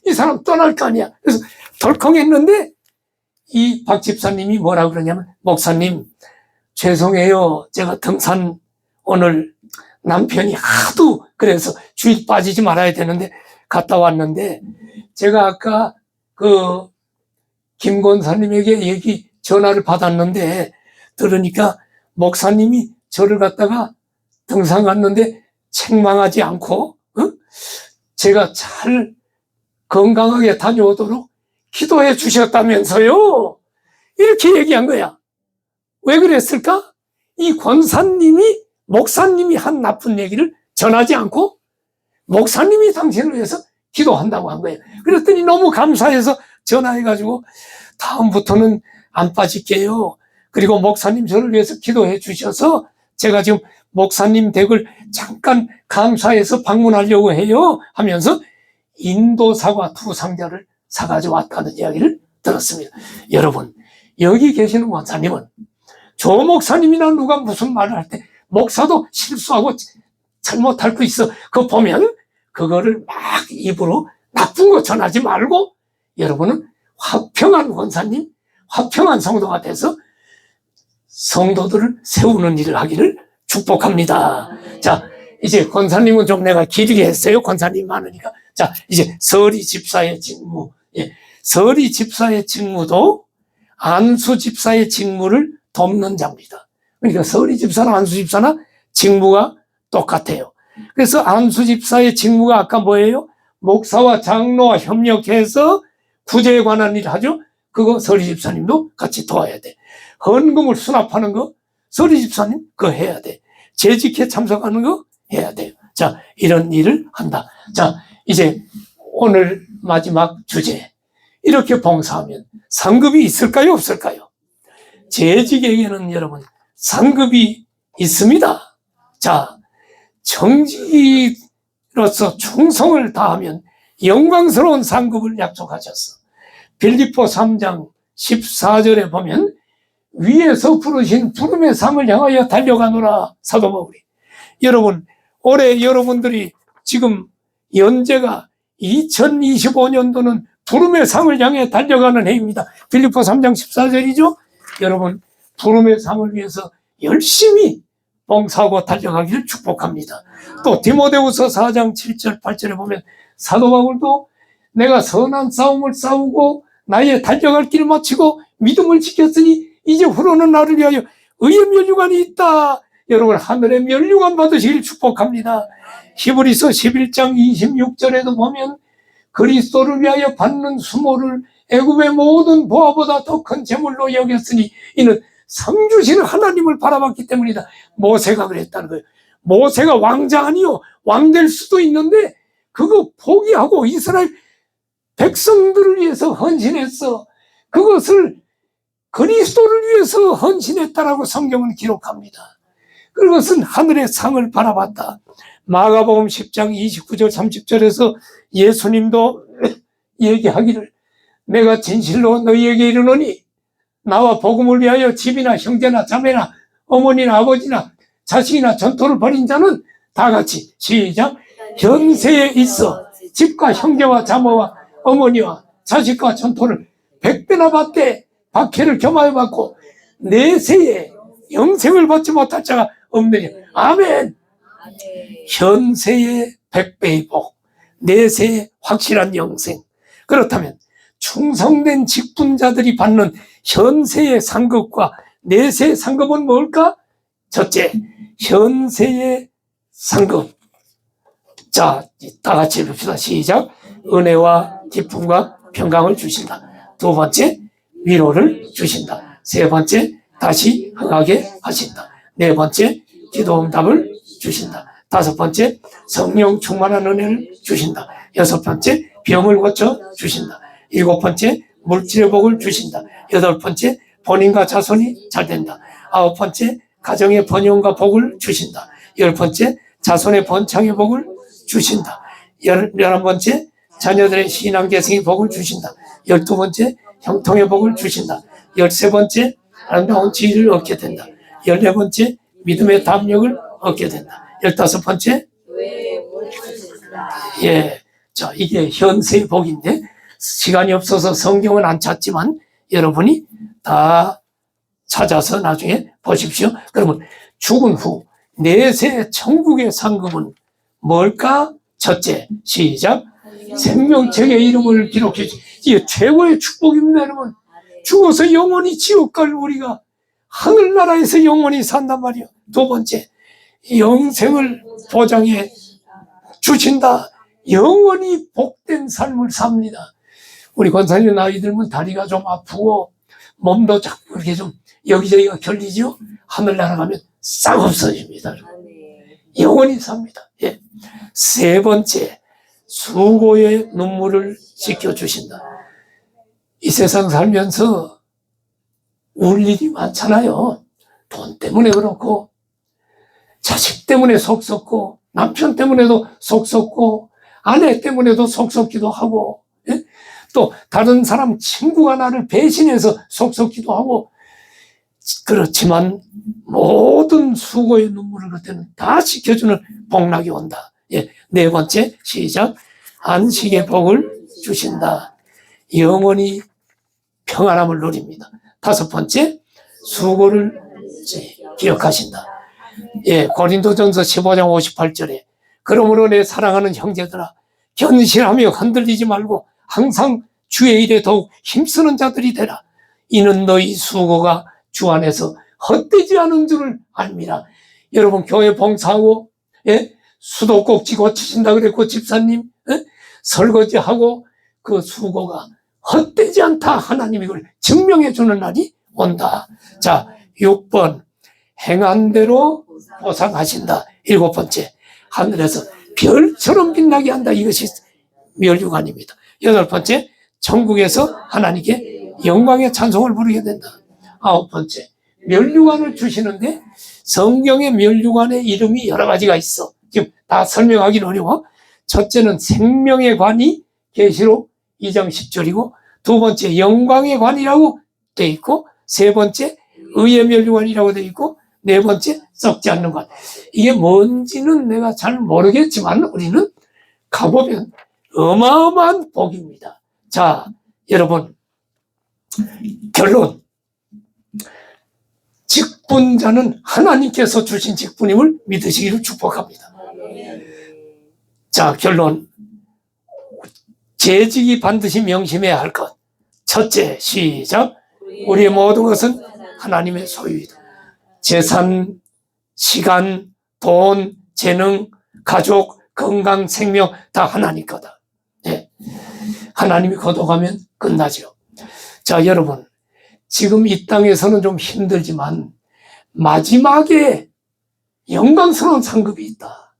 이 사람 떠날 거 아니야. 그래서 덜컹했는데 이 박 집사님이 뭐라 그러냐면, 목사님, 죄송해요. 제가 등산 오늘 남편이 하도 그래서 주일 빠지지 말아야 되는데 갔다 왔는데, 제가 아까 그 김 권사님에게 전화를 받았는데 들으니까 목사님이 저를 갖다가 등산 갔는데 책망하지 않고 제가 잘 건강하게 다녀오도록 기도해 주셨다면서요. 이렇게 얘기한 거야. 왜 그랬을까? 이 권사님이 목사님이 한 나쁜 얘기를 전하지 않고 목사님이 당신을 위해서 기도한다고 한 거예요. 그랬더니 너무 감사해서 전화해가지고 다음부터는 안 빠질게요. 그리고 목사님 저를 위해서 기도해 주셔서 제가 지금 목사님 댁을 잠깐 감사해서 방문하려고 해요 하면서 인도사과 2상자를 사가지고 왔다는 이야기를 들었습니다. 여러분, 여기 계시는 권사님은 조 목사님이나 누가 무슨 말을 할 때 목사도 실수하고 잘못할 거 있어. 그거 보면 그거를 막 입으로 나쁜 거 전하지 말고 여러분은 화평한 권사님, 화평한 성도가 돼서 성도들을 세우는 일을 하기를 축복합니다. 자, 이제 권사님은 좀 내가 길게 했어요. 권사님 많으니까. 자, 이제 서리 집사의 직무. 예. 서리 집사의 직무도 안수 집사의 직무를 돕는 자입니다. 그러니까 서리 집사나 안수 집사나 직무가 똑같아요. 그래서 안수 집사의 직무가 아까 뭐예요? 목사와 장로와 협력해서 구제에 관한 일을 하죠. 그거 서리 집사님도 같이 도와야 돼. 헌금을 수납하는 거 서리 집사님 그거 해야 돼. 재직회 참석하는 거 해야 돼요. 자, 이런 일을 한다. 자, 이제 오늘 마지막 주제. 이렇게 봉사하면 상급이 있을까요? 없을까요? 재직에게는 여러분 상급이 있습니다. 자, 정직으로서 충성을 다하면 영광스러운 상급을 약속하셨어. 빌립보 3장 14절에 보면 위에서 부르신 부름의 상을 향하여 달려가노라. 사도 바울이. 여러분, 올해 여러분들이 지금 연재가 2025년도는 부름의 상을 향해 달려가는 해입니다. 빌립보 3장 14절이죠. 여러분, 부름의 상을 위해서 열심히 봉사하고 달려가기를 축복합니다. 또 디모데후서 4장 7절 8절에 보면 사도 바울도 내가 선한 싸움을 싸우고 나의 달려갈 길을 마치고 믿음을 지켰으니 이제 후로는 나를 위하여 의의 면류관이 있다. 여러분, 하늘의 면류관 받으시길 축복합니다. 히브리서 11장 26절에도 보면 그리스도를 위하여 받는 수모를 애굽의 모든 보화보다 더 큰 재물로 여겼으니 이는 상 주시는 하나님을 바라봤기 때문이다. 모세가 그랬다는 거예요. 모세가 왕자 아니요, 왕 될 수도 있는데 그거 포기하고 이스라엘 백성들을 위해서 헌신했어. 그것을 그리스도를 위해서 헌신했다라고 성경은 기록합니다. 그것은 하늘의 상을 바라봤다. 마가복음 10장 29절 30절에서 예수님도 얘기하기를, 내가 진실로 너희에게 이르노니 나와 복음을 위하여 집이나 형제나 자매나 어머니나 아버지나 자식이나 전토를 벌인 자는 다 같이 시작, 현세에 있어 집과 형제와 자매와 어머니와 자식과 전토를 100배나 받되 박해를 겸하여 받고 내세에 영생을 받지 못할 자가 없느냐. 아멘. 현세의 100배의 복, 내세의 확실한 영생. 그렇다면 충성된 직분자들이 받는 현세의 상급과 내세의 상급은 뭘까? 첫째, 현세의 상급. 자, 다 같이 해봅시다. 시작. 은혜와 기쁨과 평강을 주신다. 두 번째, 위로를 주신다. 세 번째, 다시 흥하게 하신다. 네 번째, 기도 응답을 주신다. 다섯 번째, 성령 충만한 은혜를 주신다. 여섯 번째, 병을 고쳐 주신다. 일곱 번째, 물질의 복을 주신다. 여덟 번째, 본인과 자손이 잘 된다. 아홉 번째, 가정의 번영과 복을 주신다. 열 번째, 자손의 번창의 복을 주신다. 열한 번째, 자녀들의 신앙 계승의 복을 주신다. 열두 번째, 형통의 복을 주신다. 열세 번째, 아름다운 지혜를 얻게 된다. 열네 번째, 믿음의 담력을 얻게 된다. 열다섯 번째, 자, 이게 현세의 복인데, 시간이 없어서 성경은 안 찾지만 여러분이 다 찾아서 나중에 보십시오. 그러면 죽은 후 내세 천국의 상급은 뭘까? 첫째, 시작. 생명책의 이름을 기록해 주시. 이게 최고의 축복입니다, 여러분. 죽어서 영원히 지옥 갈 우리가 하늘나라에서 영원히 산단 말이에요. 두 번째, 영생을 보장해 주신다. 영원히 복된 삶을 삽니다. 우리 권사님 나이 들면 다리가 좀 아프고 몸도 자꾸 이렇게 좀 여기저기가 결리죠. 하늘나라 가면 싹 없어집니다. 영원히 삽니다. 예. 세 번째, 수고의 눈물을 씻겨주신다. 이 세상 살면서 울 일이 많잖아요. 돈 때문에 그렇고, 자식 때문에 속 썩고, 남편 때문에도 속 썩고, 아내 때문에도 속 썩기도 하고, 예? 또 다른 사람 친구가 나를 배신해서 속 썩기도 하고, 그렇지만 모든 수고의 눈물을 그때는 다 씻겨주는 복락이 온다. 예. 네 번째, 시작. 안식의 복을 주신다. 영원히 평안함을 누립니다. 다섯 번째, 수고를 기억하신다. 예, 고린도전서 15장 58절에 그러므로 내 사랑하는 형제들아, 견실하며 흔들리지 말고 항상 주의 일에 더욱 힘쓰는 자들이 되라. 이는 너희 수고가 주 안에서 헛되지 않은 줄을 알미라. 여러분, 교회 봉사하고, 예? 수도꼭지 고치신다 그랬고, 집사님, 예? 설거지하고 그 수고가 헛되지 않다. 하나님이 이걸 증명해 주는 날이 온다. 자, 6번, 행한 대로 보상하신다. 일곱 번째, 하늘에서 별처럼 빛나게 한다. 이것이 멸류관입니다. 여덟 번째, 천국에서 하나님께 영광의 찬송을 부르게 된다. 아홉 번째, 멸류관을 주시는데 성경의 멸류관의 이름이 여러 가지가 있어. 지금 다 설명하기는 어려워. 첫째는 생명의 관이 계시록 2장 10절이고, 두 번째 영광의 관이라고 돼 있고, 세 번째 의의 멸류관이라고 돼 있고, 네 번째 썩지 않는 관. 이게 뭔지는 내가 잘 모르겠지만 우리는 가보면 어마어마한 복입니다. 자, 여러분, 결론. 직분자는 하나님께서 주신 직분임을 믿으시기를 축복합니다. 자, 결론. 재직이 반드시 명심해야 할 것. 첫째, 시작. 우리의 모든 것은 하나님의 소유이다. 재산, 시간, 돈, 재능, 가족, 건강, 생명 다 하나님 거다. 네. 하나님이 거둬가면 끝나죠. 자, 여러분, 지금 이 땅에서는 좀 힘들지만 마지막에 영광스러운 상급이 있다.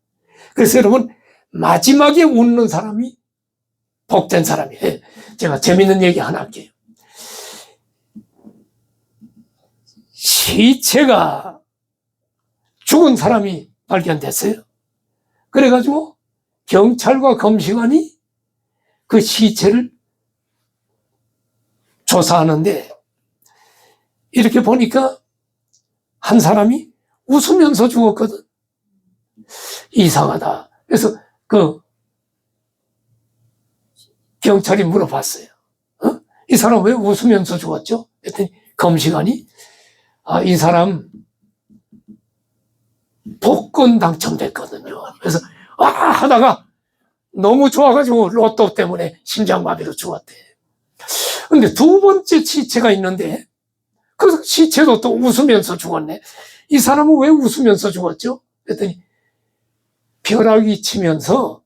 그래서 여러분, 마지막에 웃는 사람이 복된 사람이에요. 제가 재밌는 얘기 하나 할게요. 시체가 죽은 사람이 발견됐어요. 그래가지고 경찰과 검시관이 그 시체를 조사하는데 이렇게 보니까 한 사람이 웃으면서 죽었거든. 이상하다. 그래서 그 경찰이 물어봤어요. 이 사람 왜 웃으면서 죽었죠? 그랬더니 검시관이 이 사람 복권 당첨됐거든요. 그래서 하다가 너무 좋아가지고 로또 때문에 심장마비로 죽었대. 근데 두 번째 시체가 있는데 그 시체도 또 웃으면서 죽었네. 이 사람은 왜 웃으면서 죽었죠? 그랬더니 벼락이 치면서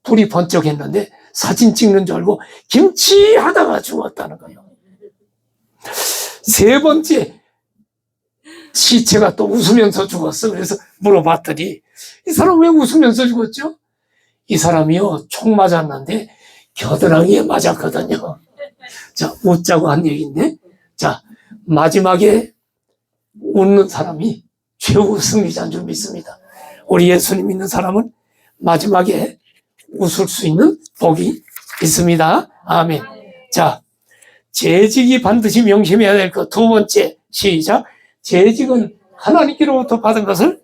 불이 번쩍했는데 사진 찍는 줄 알고 김치하다가 죽었다는 거예요. 세 번째 시체가 또 웃으면서 죽었어. 그래서 물어봤더니 이 사람 왜 웃으면서 죽었죠? 이 사람이요, 총 맞았는데 겨드랑이에 맞았거든요. 자, 웃자고 한 얘기인데, 자, 마지막에 웃는 사람이 최후 승리자인 줄 믿습니다. 우리 예수님 믿는 사람은 마지막에 웃을 수 있는 복이 있습니다. 아멘. 자, 재직이 반드시 명심해야 될 것 두 번째, 시작. 재직은 하나님께로부터 받은 것을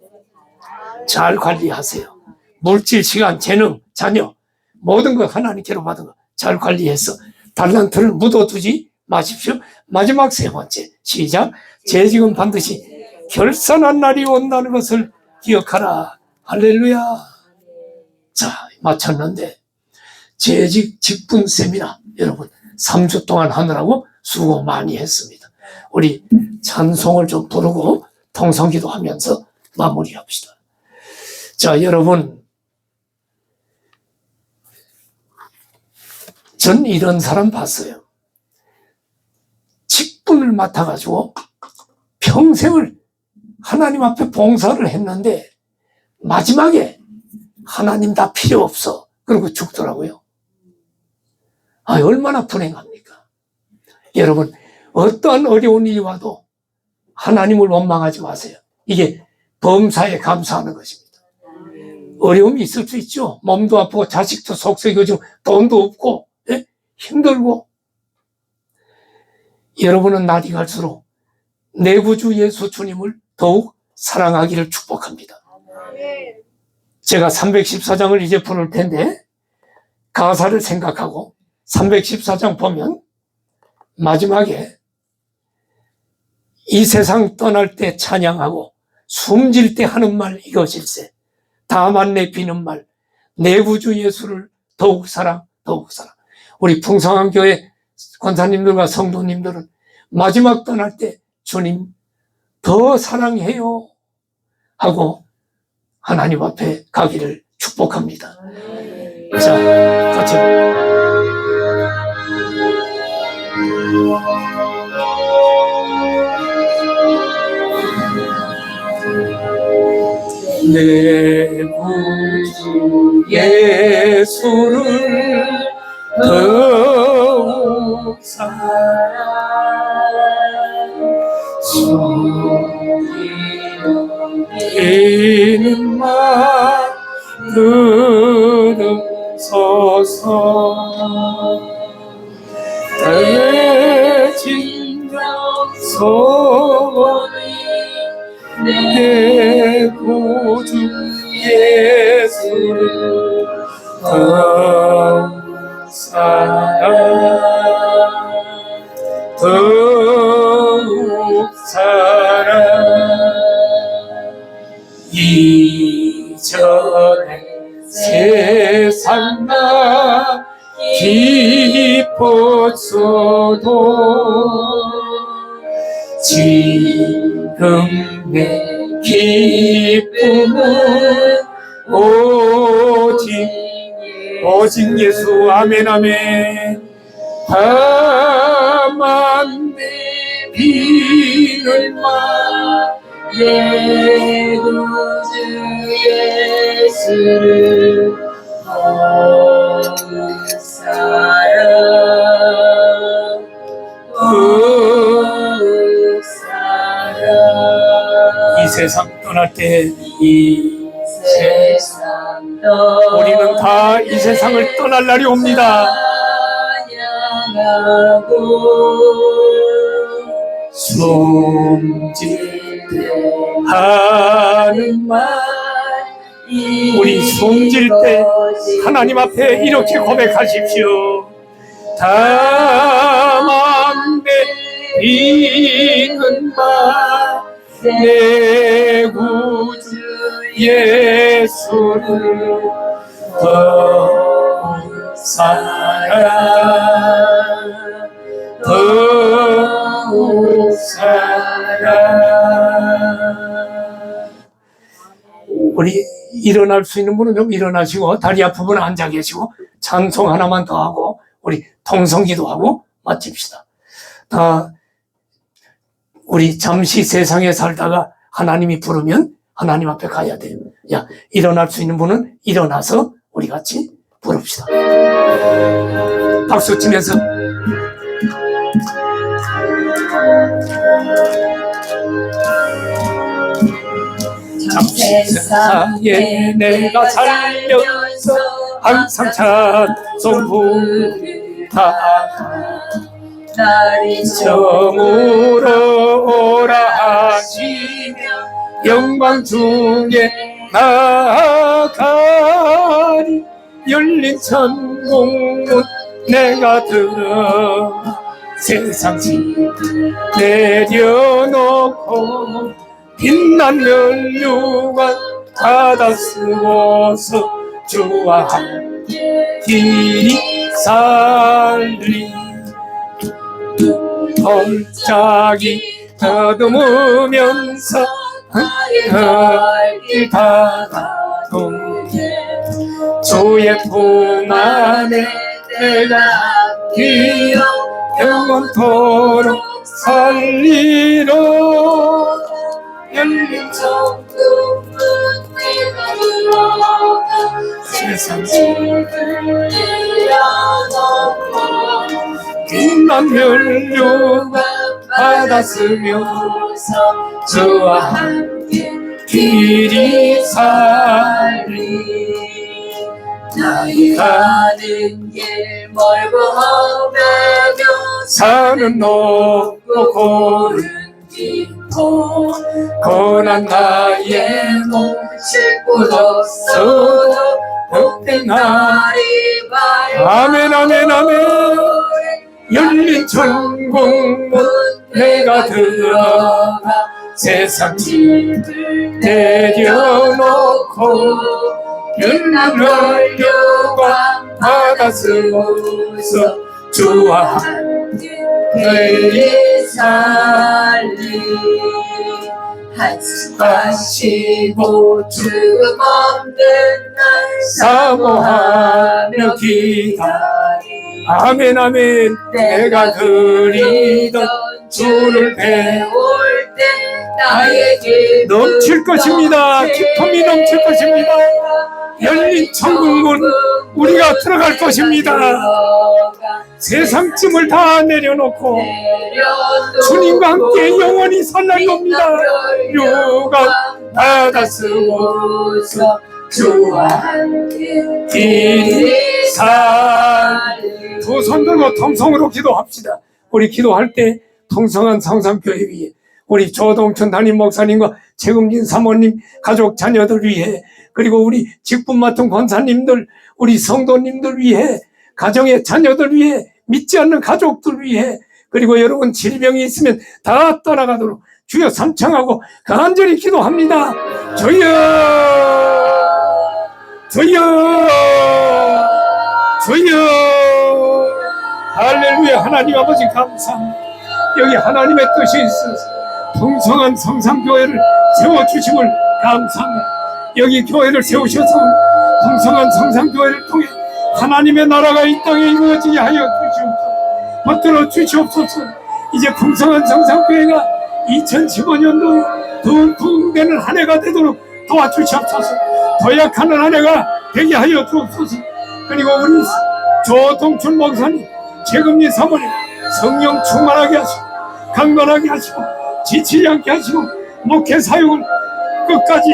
잘 관리하세요. 물질, 시간, 재능, 자녀, 모든 것 하나님께로 받은 것 잘 관리해서 달란트를 묻어두지 마십시오. 마지막 세 번째, 시작. 재직은 반드시 결산한 날이 온다는 것을 기억하라. 할렐루야. 자, 마쳤는데 재직 직분 세미나 여러분 3주 동안 하느라고 수고 많이 했습니다. 우리 찬송을 좀 부르고 통성기도 하면서 마무리합시다. 자, 여러분, 전 이런 사람 봤어요. 직분을 맡아가지고 평생을 하나님 앞에 봉사를 했는데 마지막에 하나님 다 필요 없어. 그러고 죽더라고요. 얼마나 불행합니까? 여러분, 어떠한 어려운 일이 와도 하나님을 원망하지 마세요. 이게 범사에 감사하는 것입니다. 어려움이 있을 수 있죠. 몸도 아프고 자식도 속썩이고 돈도 없고 힘들고. 여러분은 날이 갈수록 내 구주 예수 주님을 더욱 사랑하기를 축복합니다. 제가 314장을 이제 부를 텐데 가사를 생각하고 314장 보면 마지막에 이 세상 떠날 때 찬양하고 숨질 때 하는 말 이것일세. 다만 내 비는 말 내 구주 예수를 더욱 사랑 더욱 사랑. 우리 풍성한 교회 권사님들과 성도님들은 마지막 떠날 때 주님 더 사랑해요 하고 하나님 앞에 가기를 축복합니다. 자, 같이 내 구주 예수를 더욱 숨기는 말 들으소서. 내 진정 소원이 내 구주 예수를 더욱 사랑 더욱 사랑. 이전에 세상 나 기뻤어도 지금 내 기쁨은 오직 예수. 아멘 아멘. 다만 내 비는 마 내 구주 예수를 어느 사랑 어느 사랑 이 세상 떠날 때 이 세상 우리는 다 이 세상을 떠날 날이 옵니다. 숨질 때 하는 말 우리 숨질 때 하나님 앞에 이렇게 고백하십시오. 다만대 비는 말 내 구주 예수를 더 사랑 더 사랑 우리 일어날 수 있는 분은 좀 일어나시고 다리 아픈 분은 앉아 계시고 찬송 하나만 더 하고 우리 통성기도 하고 마칩시다. 다 우리 잠시 세상에 살다가 하나님이 부르면 하나님 앞에 가야 돼요. 야, 일어날 수 있는 분은 일어나서 우리 같이 부릅시다. 박수 치면서 잠시 세상에 내가 살면서 항상 찬송 부르다가 날이 저물어 오라 하시며 영광 중에 나아가리 열린 천국문 내가 들어 세상 집을 내려놓고 빛난 면류관 받아 쓰고서 주와 함께 길이 살리 벌짝이 더듬으면서 길 다가도 주의 품 안에 내가 기어 영원토록 살리러 열린 천국문 내가 들어가 세상 집을 내려놓고 빛난 면류관 받았으면서 주와 함께 길이 살리 나의 가는 길 멀고 험하며 산은 높고 고른 깊고 고난 나의 몸 싣고졌어도 복된 날이 밝아 아멘 아멘 아멘 열린 천국문 내가 들어가 세상 집을 내려놓고 빛난 면류관 받아 쓰고서 주와 함께 길이 살리 한숨 쉬고 죽음 없는 날 사모하며 기다리 아멘 아멘 내가 그리던 주를 배울 때 나에게 넘칠 것입니다. 기쁨이 넘칠 것입니다. 열린 천국문 우리가 들어갈 것입니다. 세상 짐을 다 내려놓고 주님과 함께 영원히 살 날이 옵니다. 요가 받아 쓰고서 주와 함께 길이 살리 두 손 들고 통성으로 기도합시다. 우리 기도할 때 통성한 성산교회 위에 우리 조동천 담임 목사님과 최금진 사모님 가족 자녀들 위해 그리고 우리 직분 맡은 권사님들 우리 성도님들 위해 가정의 자녀들 위해 믿지 않는 가족들 위해 그리고 여러분 질병이 있으면 다 떠나가도록 주여 삼창하고 간절히 기도합니다. 주여 주여 주여 할렐루야. 하나님 아버지 감사합니다. 여기 하나님의 뜻이 있어서 풍성한 성산교회를 세워주심을 감사합니다. 여기 교회를 세우셔서 풍성한 성산교회를 통해 하나님의 나라가 이 땅에 이루어지게 하여 주시옵소서. 붙들어 주시옵소서. 이제 풍성한 성삼교회가 2015년도 더 부흥되는 한 해가 되도록 도와주시옵소서. 도약하는 한 해가 되게 하여 주옵소서. 그리고 우리 조동춘 목사님, 재금리 사모님 성령 충만하게 하시고 강건하게 하시고 지치지 않게 하시고 목회 사역을 끝까지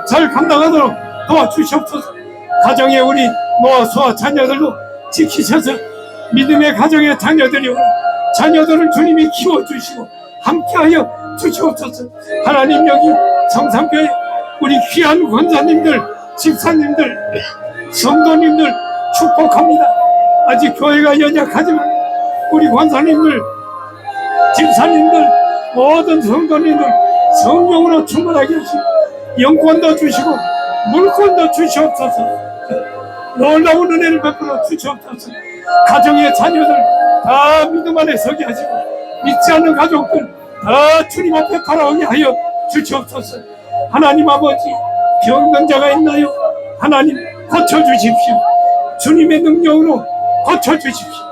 잘 감당하도록 도와주시옵소서. 가정에 우리 노아수와 자녀들도 지키셔서 믿음의 가정의 자녀들이 자녀들을 주님이 키워주시고 함께하여 주시옵소서. 하나님, 여기 성삼교회 우리 귀한 권사님들, 집사님들, 성도님들 축복합니다. 아직 교회가 연약하지만 우리 권사님들, 집사님들, 모든 성도님들 성령으로 충만하게 하시고 영권도 주시고 물권도 주시옵소서. 놀라운 은혜를 베풀어 주시옵소서. 가정의 자녀들 다 믿음 안에 서게 하시고 믿지 않는 가족들 다 주님 앞에 돌아오게 하여 주시옵소서. 하나님 아버지, 병든자가 있나요? 하나님 고쳐주십시오. 주님의 능력으로 고쳐주십시오.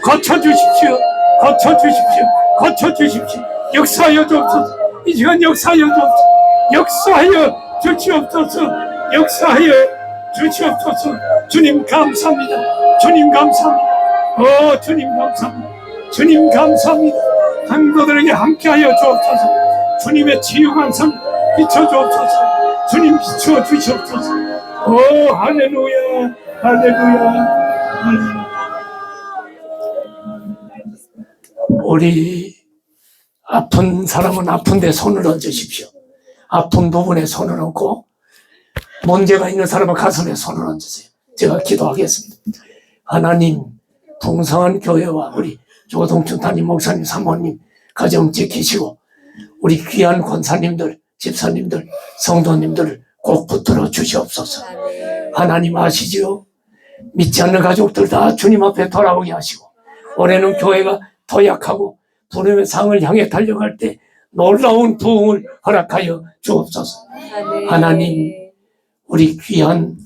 고쳐주십시오. 고쳐주십시오. 고쳐주십시오. 역사하여 주옵소서. 이 시간 역사하여 주옵소서. 역사하여 주시옵소서. 역사하여 주시옵소서. 주님 감사합니다. 주님 감사합니다. 주님 감사합니다. 주님 감사합니다. 성도들에게 함께하여 주옵소서. 주님의 치유한 삶 비춰주옵소서. 주님 비춰주시옵소서. 할렐루야, 할렐루야, 할렐루야. 우리 아픈 사람은 아픈데 손을 얹으십시오. 아픈 부분에 손을 얹고 문제가 있는 사람은 가슴에 손을 얹으세요. 제가 기도하겠습니다. 하나님, 풍성한 교회와 우리 조동춘 담임 목사님, 사모님 가정 지키시고 우리 귀한 권사님들, 집사님들, 성도님들을 꼭 붙들어 주시옵소서. 하나님 아시지요? 믿지 않는 가족들 다 주님 앞에 돌아오게 하시고 올해는 교회가 도약하고 부름의 상을 향해 달려갈 때 놀라운 부흥을 허락하여 주옵소서. 하나님, 우리 귀한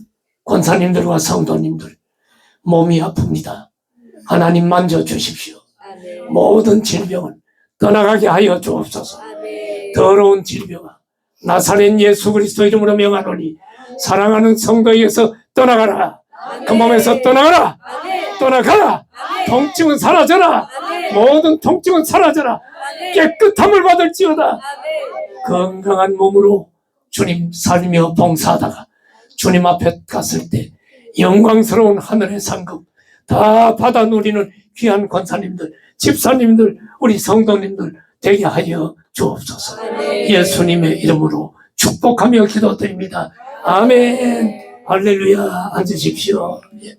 권사님들과 성도님들 몸이 아픕니다. 하나님 만져주십시오. 모든 질병을 떠나가게 하여 주옵소서. 더러운 질병아, 나사렛 예수 그리스도 이름으로 명하노니 사랑하는 성도에게서 떠나가라. 그 몸에서 떠나가라. 떠나가라. 통증은 사라져라. 모든 통증은 사라져라. 깨끗함을 받을지어다. 건강한 몸으로 주님 살며 봉사하다가 주님 앞에 갔을 때 영광스러운 하늘의 상급 다 받아 누리는 귀한 권사님들, 집사님들, 우리 성도님들 되게 하여 주옵소서. 예수님의 이름으로 축복하며 기도드립니다. 아멘. 할렐루야. 앉으십시오. 예.